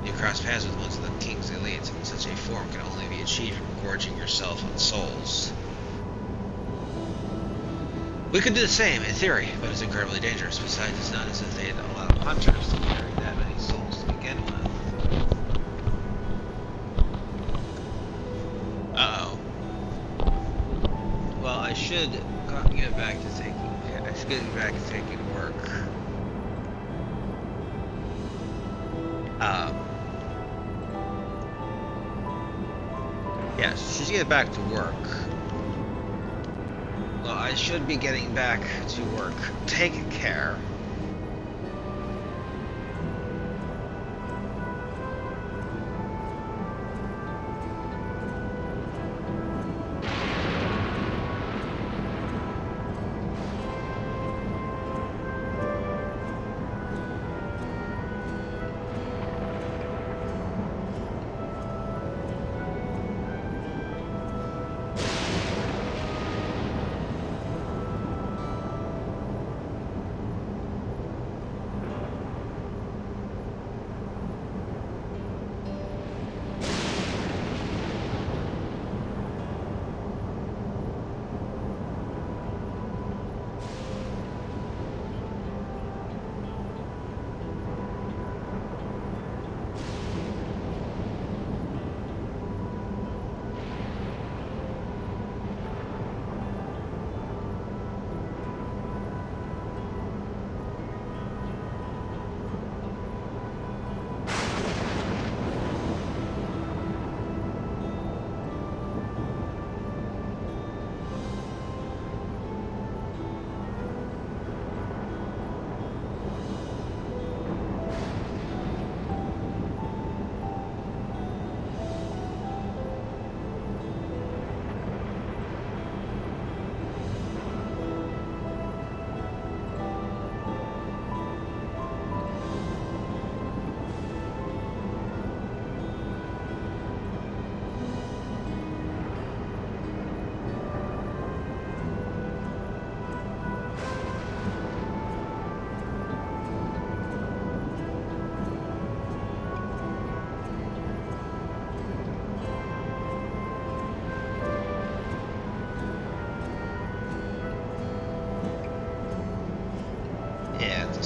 You cross paths with one of the king's elites, and such a form can only be achieved from gorging yourself on souls. We could do the same, in theory, but it's incredibly dangerous. Besides, it's not as if they'd allow hunters to carry that many souls to begin with. Uh-oh. Well, I should get back to taking work. Yes, she's getting back to work. Well, I should be getting back to work. Take care.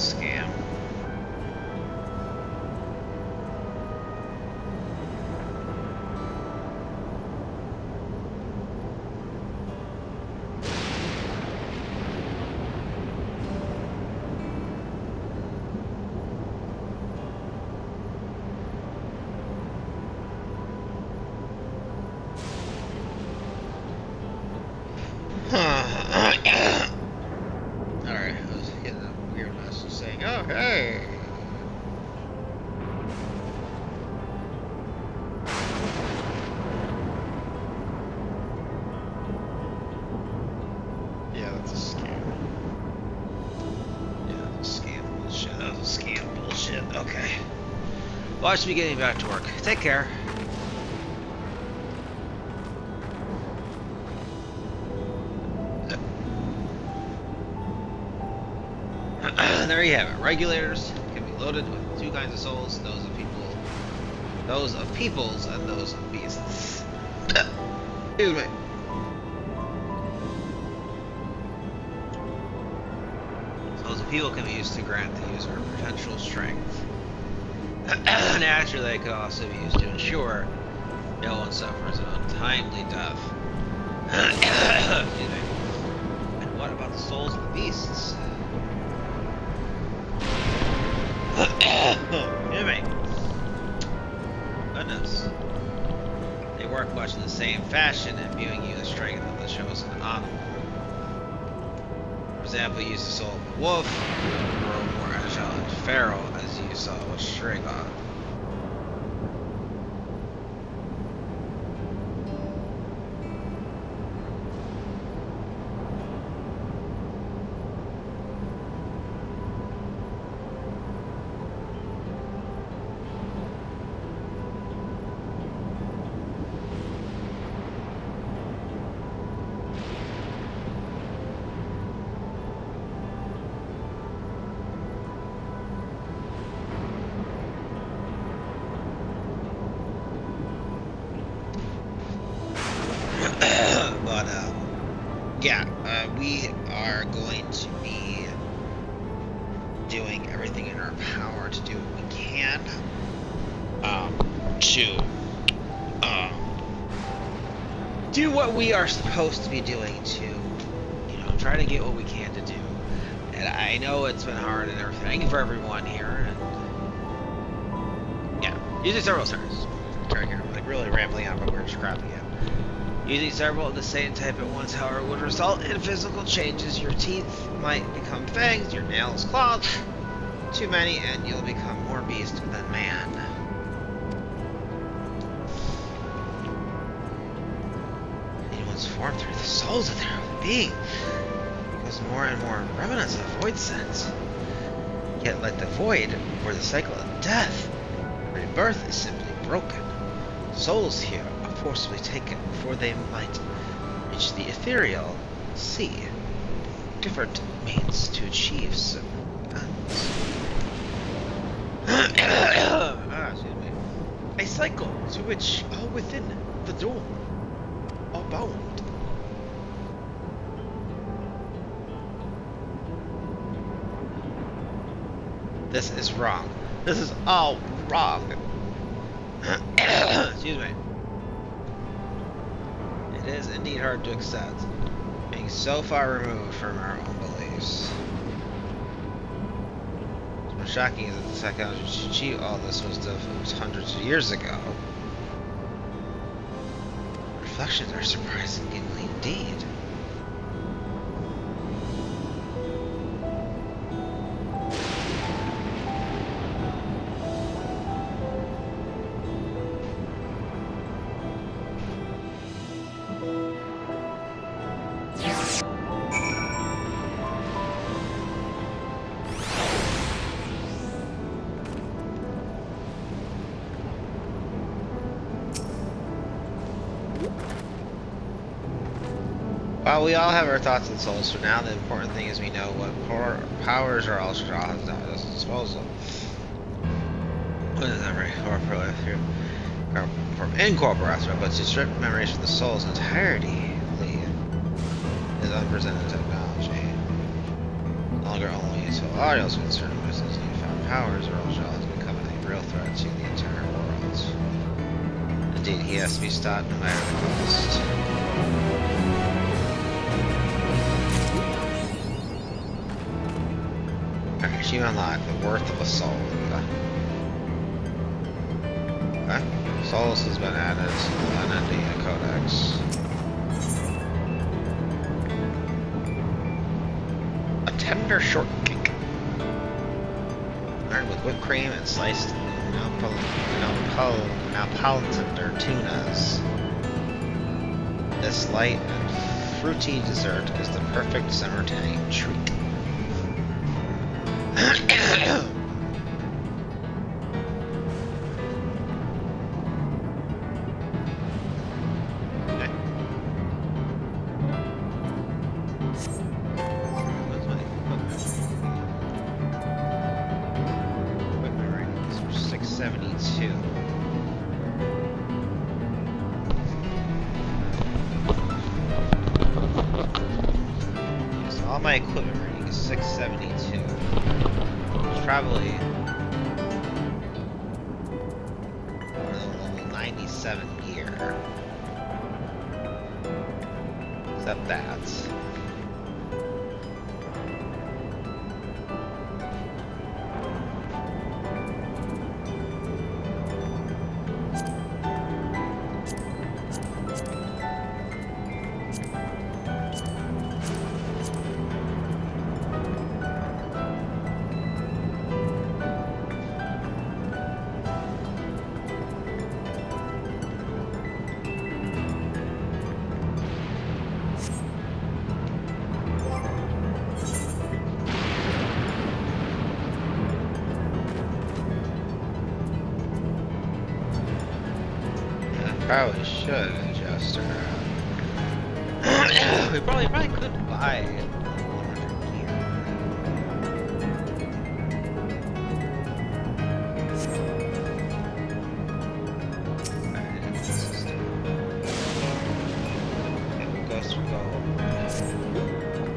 scam. Alright, I was getting a weird message saying, oh, hey! Yeah, that's a scam. Yeah, that's a scam bullshit. That was a scam bullshit. Okay. Well, I should be getting back to work. Take care. There you have it. Regulators can be loaded with two kinds of souls: those of peoples, and those of beasts. Excuse me. Souls of people can be used to grant the user potential strength. Naturally, they can also be used to ensure no one suffers an untimely death. Excuse me. And what about the souls of the beasts? Excuse me. Goodness. They work much in the same fashion, imbuing you the strength of the chosen animal. For example, use the soul of a wolf, or a more agile pharaoh, as you saw with Strigon. We are going to be doing everything in our power to do what we can to do what we are supposed to be doing to, try to get what we can to do. And I know it's been hard and everything for everyone here, and yeah, using several stars. Sorry here, like really rambling on about weird crap again. Using several of the same type at once, however, would result in physical changes. Your teeth might become fangs, your nails claws. Too many, and you'll become more beast than man. Anyone's formed through the souls of their own being, because more and more remnants of void sense. Yet, like the void, or the cycle of death, rebirth is simply broken. Souls here are forcibly taken before they might reach the ethereal sea. Different means to achieve some ends. Excuse me. A cycle to which all within the door are bound. This is wrong. This is all wrong. Excuse me. It is indeed hard to accept, being so far removed from our own beliefs. What's shocking is that the psychology to achieve all this was developed hundreds of years ago. Reflections are surprising indeed. While we all have our thoughts and souls, for now the important thing is we know what powers our Ultra has at his disposal. What is every corporate from incorporation, but to strip memories from the soul's entirety is unprecedented technology. No longer only So Ariel's concerned with his newfound powers, Zorojal has become a real threat to the entire world. Indeed, he has to be stopped no matter the cost. Alright, she unlocked the worth of a soul. Okay. Souls has been added to the Unending Codex. A tender short cake. Earned with whipped cream and sliced Neapolitan tunas. This light and fruity dessert is the perfect summertime treat. My equipment rating is 672. It's probably level 97 gear. Except that. Probably should adjust her. We probably could buy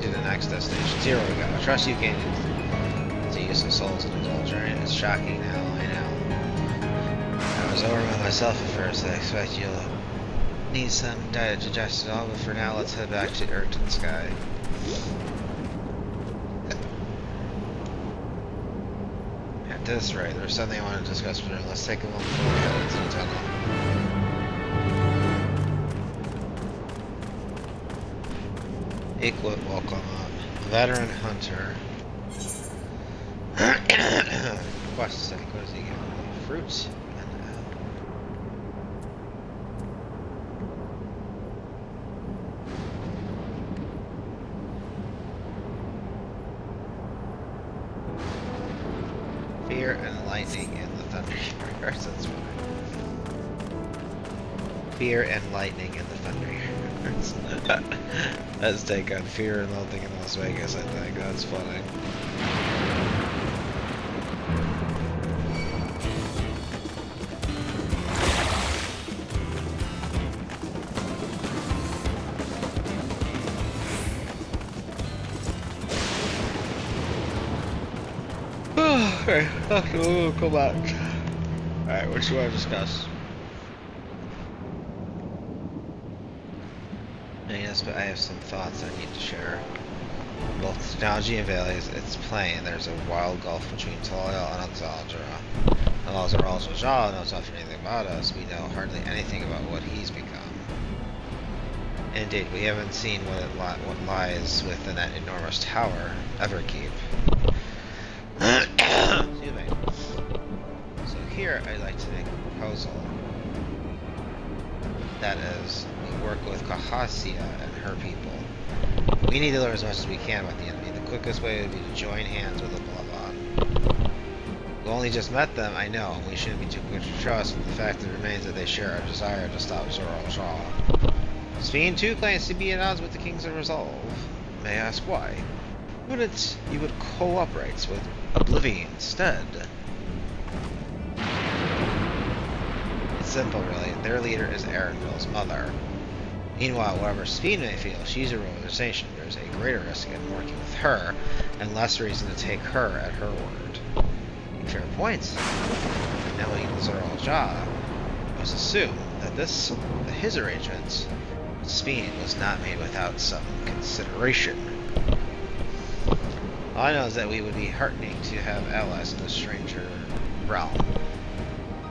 to the next destination. 0 we go. Trust you gained to use some souls in indulge, right? It's shocking now, I know. I was overwhelmed myself at first. I expect you'll need some time to digest it all, but for now, let's head back to Earth and Sky. At this rate, there's something I want to discuss with her. Let's take a moment before we head into the tunnel. Equip, welcome on. Veteran Hunter. Quest sec, what does he give me? Fruits? Fear and lightning in the thunder. That's funny. Fear and lightning in the thunder. Let's take on fear and lightning in Las Vegas, I think. That's funny. Okay, we'll come back. Alright, what do you want to discuss? Yes, but I have some thoughts I need to share. Both technology and values, it's plain. There's a wild gulf between Taliel and Alexandra. Alexandra knows nothing anything about us. We know hardly anything about what he's become. Indeed, we haven't seen what lies within that enormous tower, Everkeep. Excuse me. So here I'd like to make a proposal. That is, we work with Kahassia and her people. We need to learn as much as we can about the enemy. The quickest way would be to join hands with the Bloodbond. We only just met them, I know, and we shouldn't be too quick to trust, but the fact that remains that they share our desire to stop Zorojal. Sphene too claims to be at odds with the Kings of Resolve. May I ask why? Wouldn't you would cooperate with Oblivion instead? It's simple, really. Their leader is Erenville's mother. Meanwhile, whatever Sphene may feel, she's a representation of there's a greater risk in working with her, and less reason to take her at her word. Fair point. Knowing Zoral Ja, it was assumed that his arrangement with Speen was not made without some consideration. All I know is that we would be heartening to have allies in this stranger realm.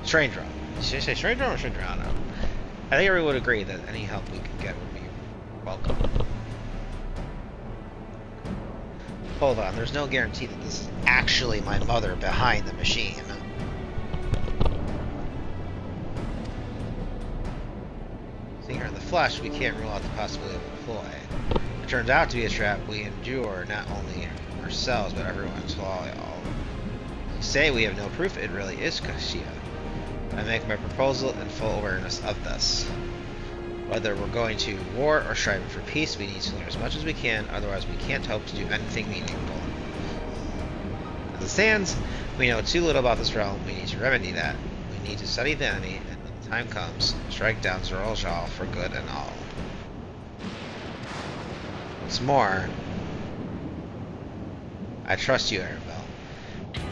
Strange realm. Should I say strange realm or strange realm? I don't know. I think everyone would agree that any help we could get would be welcome. Hold on, there's no guarantee that this is actually my mother behind the machine. Seeing her in the flesh, we can't rule out the possibility of a ploy. If it turns out to be a trap, we endure not only ourselves, but everyone's loyal. You say we have no proof, it really is Kashia. I make my proposal in full awareness of this. Whether we're going to war or striving for peace, we need to learn as much as we can, otherwise we can't hope to do anything meaningful. As it stands, we know too little about this realm. We need to remedy that. We need to study the enemy, and when the time comes, strike down Zoral Ja for good and all. What's more, I trust you, Arabelle.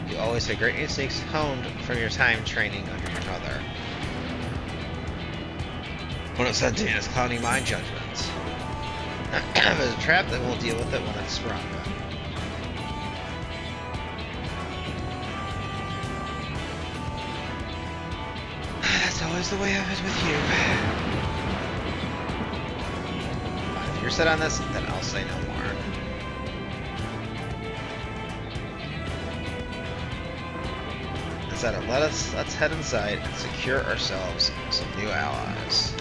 You always had great instincts honed from your time training under your mother. When it's sentient, it's clouding my judgment. If it's a trap, then we'll deal with it when it's sprung. That's always the way of it with you. If you're set on this, then I'll say no more. Instead of let's head inside and secure ourselves some new allies.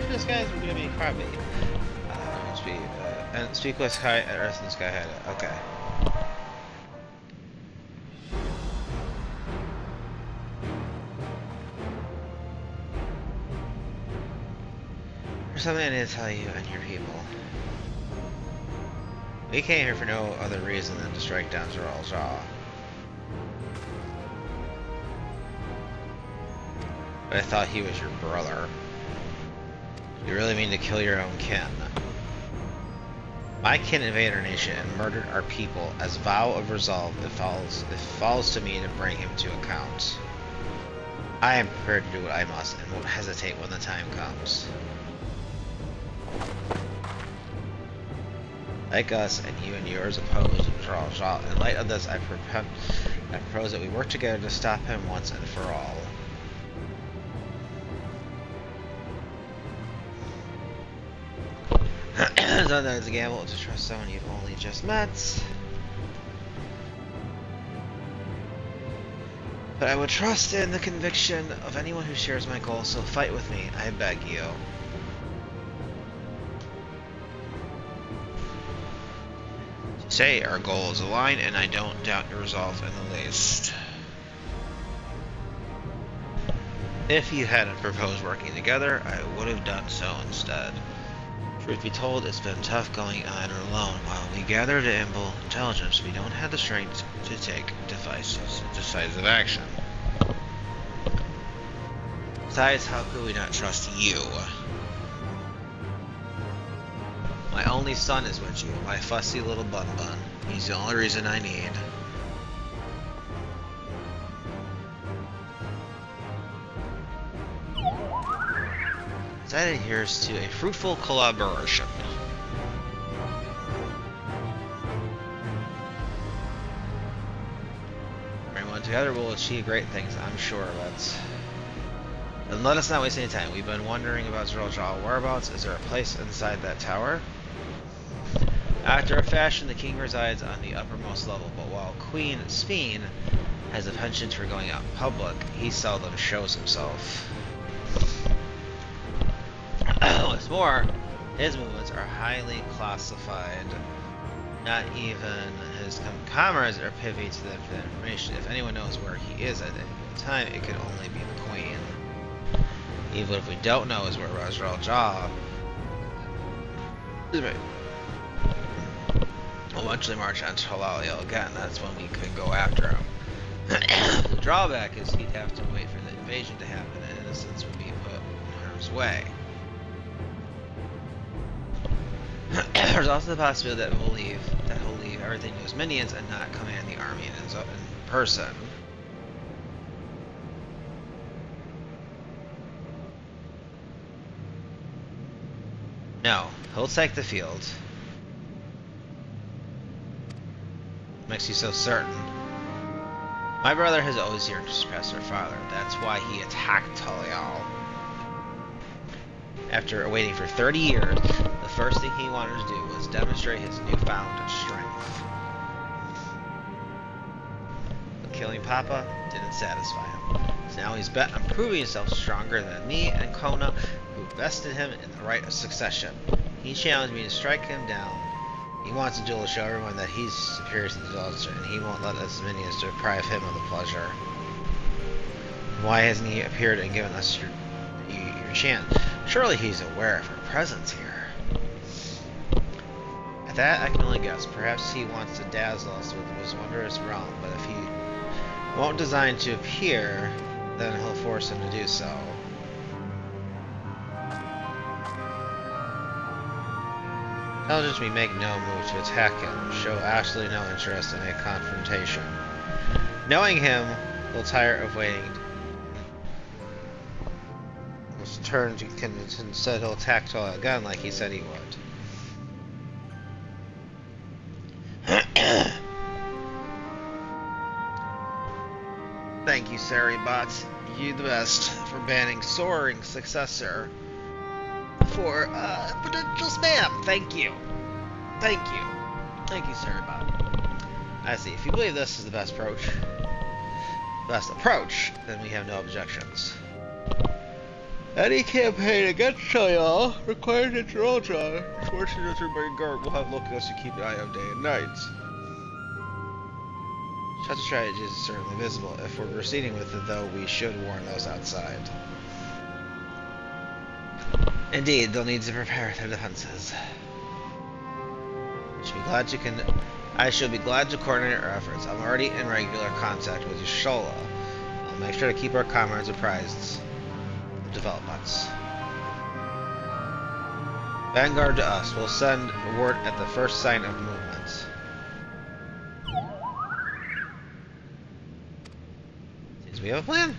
This guys are gonna be probably and speak with High at Earth and Sky Hideout. Okay. There's something I need to tell you and your people. We came here for no other reason than to strike down Zoral Ja. But I thought he was your brother. You really mean to kill your own kin? My kin invaded our nation and murdered our people. As vow of resolve, it falls to me to bring him to account. I am prepared to do what I must and won't hesitate when the time comes. Like us and you and yours opposed Zoral Ja. In light of this, I propose that we work together to stop him once and for all. Sometimes it's a gamble to trust someone you've only just met. But I would trust in the conviction of anyone who shares my goal, so fight with me, I beg you. Say our goals align, and I don't doubt your resolve in the least. If you hadn't proposed working together, I would have done so instead. Truth be told, it's been tough going on alone. While we gathered ample intelligence, we don't have the strength to take decisive action. Besides, how could we not trust you? My only son is with you, my fussy little bun-bun. He's the only reason I need. That adheres to a fruitful collaboration. Everyone together will achieve great things, I'm sure. Then let us not waste any time. We've been wondering about Zeralja's whereabouts. Is there a place inside that tower? After a fashion, the king resides on the uppermost level, but while Queen Speen has a penchant for going out in public, he seldom shows himself. What's more, his movements are highly classified. Not even his comrades are privy to the information. If anyone knows where he is at any given time, it could only be the Queen. Even if we don't know is where Zeralja will eventually march on Talaleo again. That's when we could go after him. The drawback is he'd have to wait for the invasion to happen, and innocents would be put in harm's way. There's also the possibility that he'll leave everything to his minions and not command the army in person. No, he'll take the field. Makes you so certain. My brother has always yearned to surpass our father. That's why he attacked Talayal. After waiting for 30 years, the first thing he wanted to do was demonstrate his newfound strength. But killing Papa didn't satisfy him. So now he's bent on proving himself stronger than me and Kona, who vested him in the right of succession. He challenged me to strike him down. He wants a duel to show everyone that he's superior to the adults, and he won't let his minions deprive him of the pleasure. Why hasn't he appeared and given us your chance? Surely he's aware of her presence here. At that, I can only guess. Perhaps he wants to dazzle us with his wondrous realm, but if he won't design to appear, then he'll force him to do so. Intelligence me make no move to attack him, show absolutely no interest in a confrontation. Knowing him, will tire of waiting. His turn to instead he'll attack Tola again like he said he would. Thank you, Saribot. You the best for banning soaring successor. For potential spam. Thank you. Thank you. Thank you, Saribot. I see. If you believe this is the best approach, then we have no objections. Any campaign against Shayal requires a Zeralja. Fortunate by guard will have locals to keep an eye on day and night. Such a strategy is certainly visible. If we're proceeding with it, though, we should warn those outside. Indeed, they'll need to prepare their defenses. I shall be glad to coordinate our efforts. I'm already in regular contact with Yashola. I'll make sure to keep our comrades apprised of developments. Vanguard to us. We'll send word at the first sign of movement. Seems we have a plan.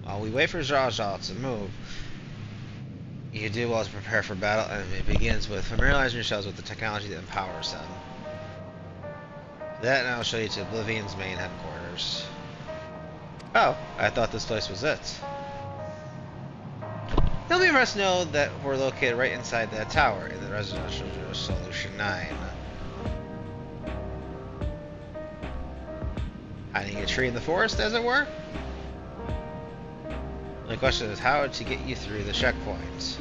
While we wait for Zeralja to move, you do well to prepare for battle, and it begins with familiarizing yourselves with the technology that empowers them. That, and I'll show you to Oblivion's main headquarters. Oh, I thought this place was it. You'll be impressed to know that we're located right inside that tower in the residential Solution 9. Hiding a tree in the forest, as it were? The only question is how to get you through the checkpoints.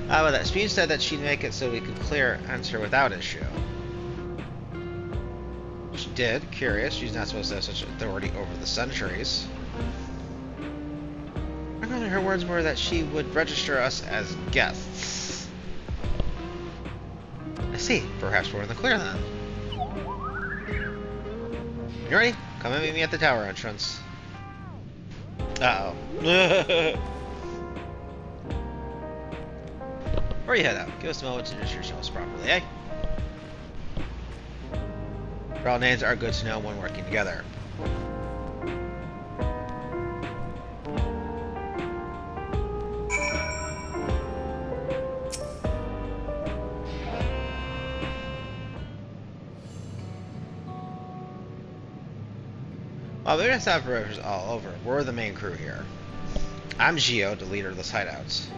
But that Speen said that she'd make it so we could enter without issue. She did. Curious. She's not supposed to have such authority over the sentries. her words were that she would register us as guests. I see. Perhaps we're in the clear then. You ready? Come and meet me at the tower entrance. Uh-oh. Where you head out? Give us a moment to introduce yourselves properly, eh? All names are good to know when working together. While the internet operators all over, we're the main crew here. I'm Gio, the leader of this hideout.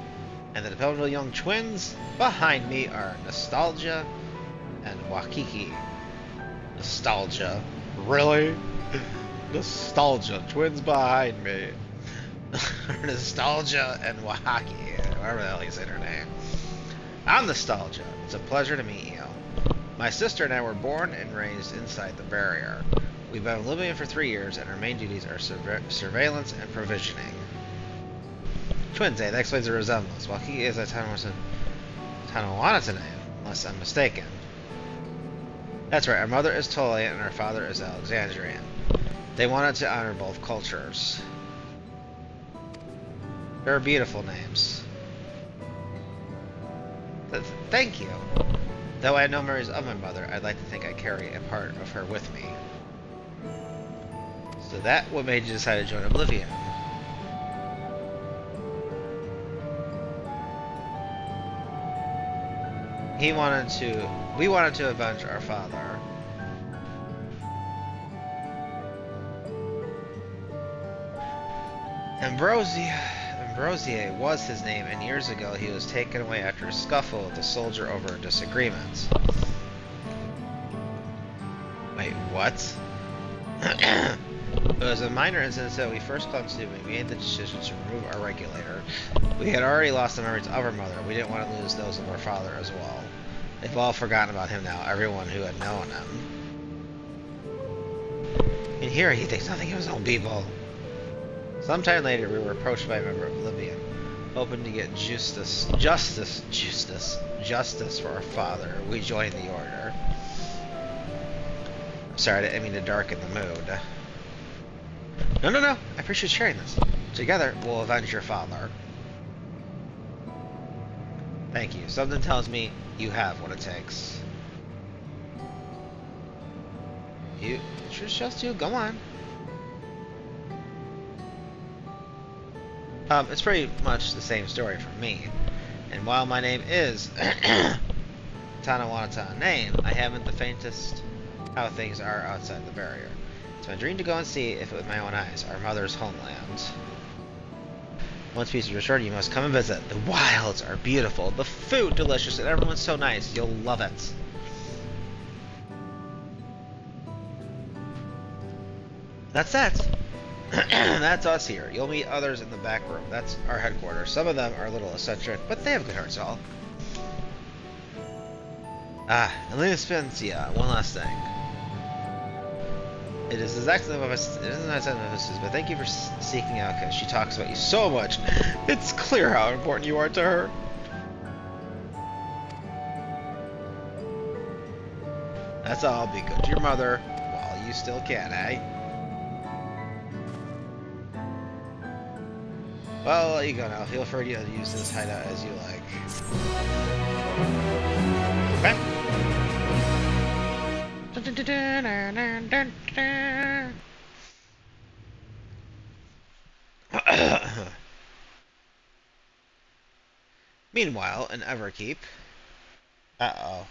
And the dependable young twins behind me are Nostalgia and Wakiki. Nostalgia. Really? Nostalgia. Twins behind me. Nostalgia and Wahaki. Whatever the hell you say her name. I'm Nostalgia. It's a pleasure to meet you. My sister and I were born and raised inside the barrier. We've been living for 3 years, and our main duties are surveillance and provisioning. Twins, eh? That explains the resemblance. Wahaki is a Tanawanata name, unless I'm mistaken. That's right, our mother is Tolian and our father is Alexandrian. They wanted to honor both cultures. They're beautiful names. Thank you. Though I have no memories of my mother, I'd like to think I carry a part of her with me. So that what made you decide to join Oblivion? We wanted to avenge our father. Ambrosier was his name, and years ago he was taken away after a scuffle with a soldier over a disagreement. Wait, what? It was a minor incident that we first come to. We made the decision to remove our regulator. We had already lost the memories of our mother. We didn't want to lose those of our father as well. They've all forgotten about him now, everyone who had known him. And here he thinks nothing of his own people. Sometime later, we were approached by a member of Oblivion, hoping to get justice for our father. We joined the order. Sorry, I didn't mean to darken the mood. No. I appreciate sharing this. Together, we'll avenge your father. Thank you. Something tells me you have what it takes. You just you. Go on. It's pretty much the same story for me. And while my name is Tanawanata name, I haven't the faintest how things are outside the barrier. It's my dream to go and see if with my own eyes, our mother's homeland. Once peace is restored, you must come and visit. The wilds are beautiful, the food delicious, and everyone's so nice. You'll love it. That's it. That's us here. You'll meet others in the back room. That's our headquarters. Some of them are a little eccentric, but they have good hearts all. Elena Spencia, one last thing. It is exactly what it isn't my son of this, but thank you for seeking out because she talks about you so much. It's clear how important you are to her. That's all. Be good to your mother while you still can, eh? Well, I'll let you go now. Feel free to use this hideout as you like. Okay. Meanwhile, in Everkeep. Uh-oh.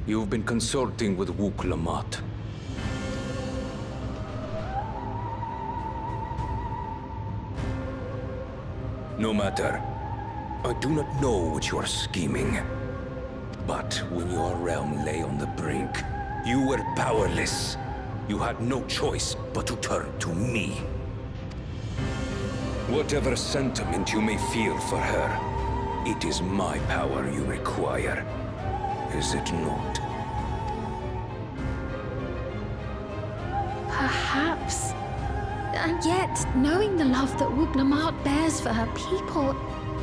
You've been consulting with Wook Lamont. No matter. I do not know what you are scheming. But when your realm lay on the brink, you were powerless. You had no choice but to turn to me. Whatever sentiment you may feel for her, it is my power you require. Is it not? Perhaps. And yet, knowing the love that Wuglamart bears for her people,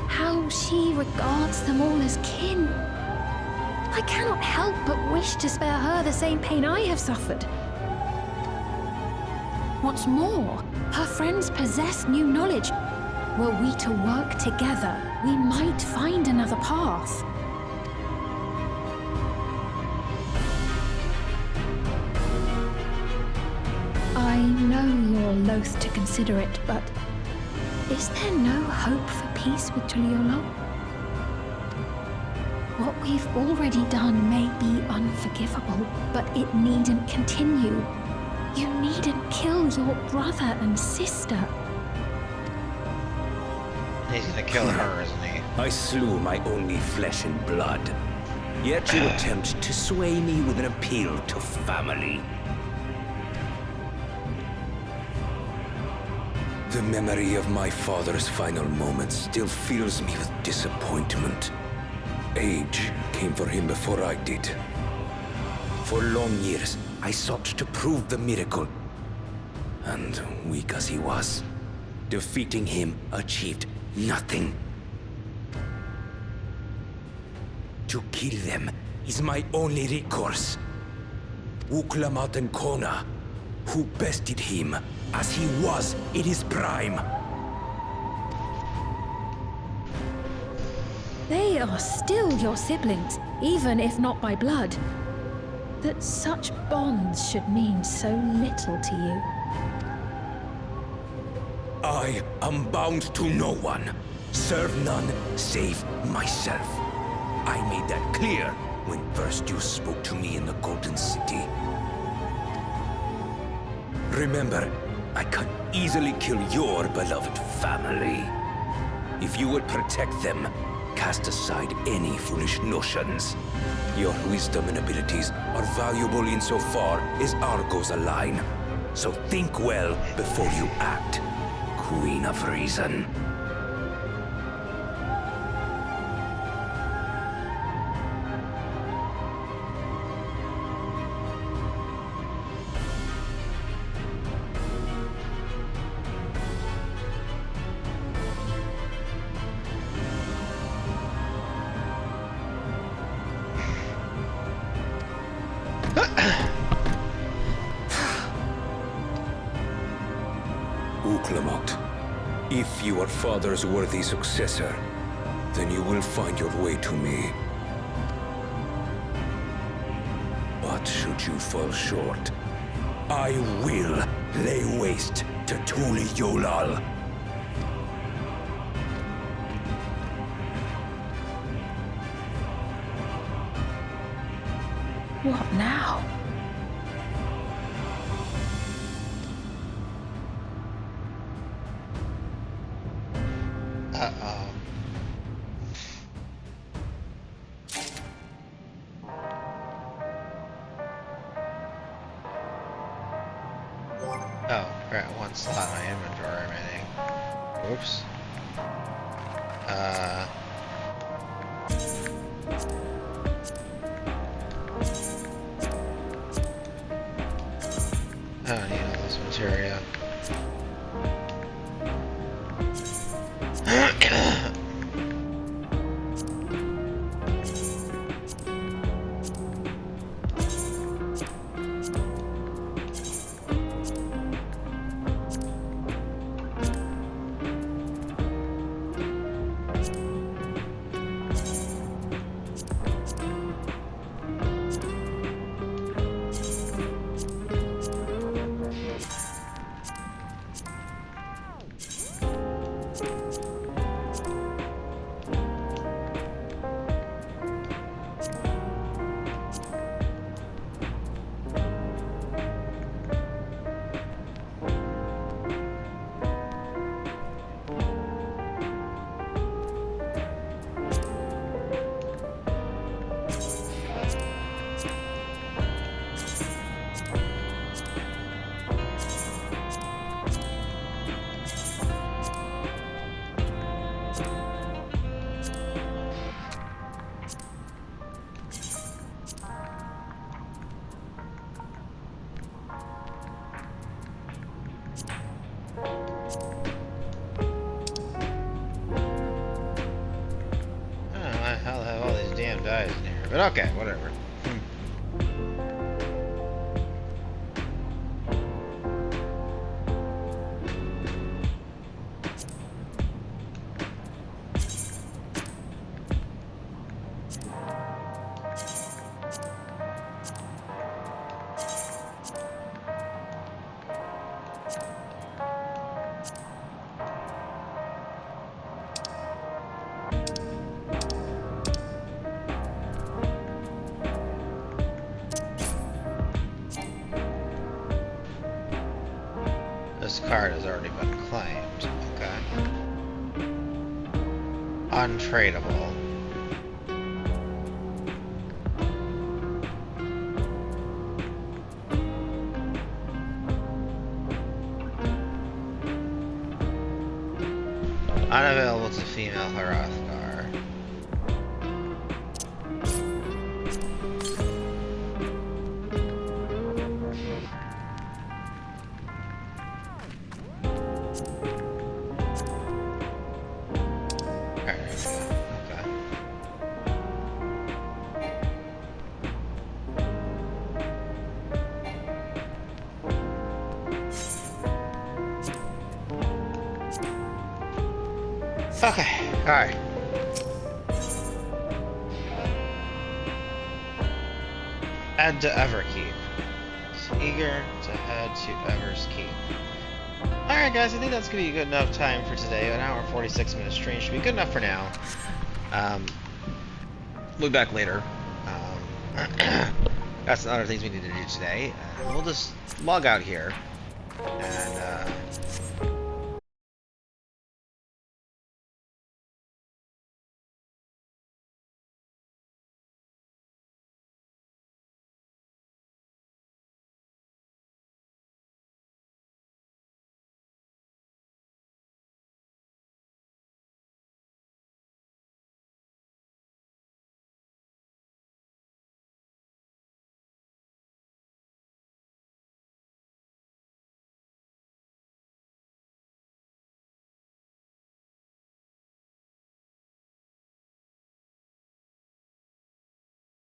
how she regards them all as kin, I cannot help but wish to spare her the same pain I have suffered. What's more, her friends possess new knowledge. Were we to work together, we might find another path. I know you're loath to consider it, but is there no hope for peace with Tuliolo? What we've already done may be unforgivable, but it needn't continue. You needn't kill your brother and sister. He's gonna kill her, isn't he? I slew my only flesh and blood. Yet you attempt to sway me with an appeal to family. The memory of my father's final moments still fills me with disappointment. Age came for him before I did. For long years, I sought to prove the miracle. And weak as he was, defeating him achieved nothing. To kill them is my only recourse. Wuglamart and Kona, who bested him as he was in his prime. They are still your siblings, even if not by blood. That such bonds should mean so little to you. I am bound to no one. Serve none save myself. I made that clear when first you spoke to me in the Golden City. Remember, I can easily kill your beloved family. If you would protect them, cast aside any foolish notions. Your wisdom and abilities are valuable insofar as our goals align. So think well before you act, Queen of Reason. Wuglamart, if you are father's worthy successor, then you will find your way to me. But should you fall short, I will lay waste to Tuliolal. What now? Uh-oh. Oh, got one slot in my inventory remaining. Oops. I don't need all this materia. size in here. But okay, whatever. This card has already been claimed. Okay. Untradeable. Unavailable to female Hrothgar. Okay, alright. Head to Everkeep. It's eager to head to Everkeep. Alright guys, I think that's going to be good enough time for today. An hour and 46 minute stream should be good enough for now. We'll be back later. Got some other things we need to do today. We'll just log out here. And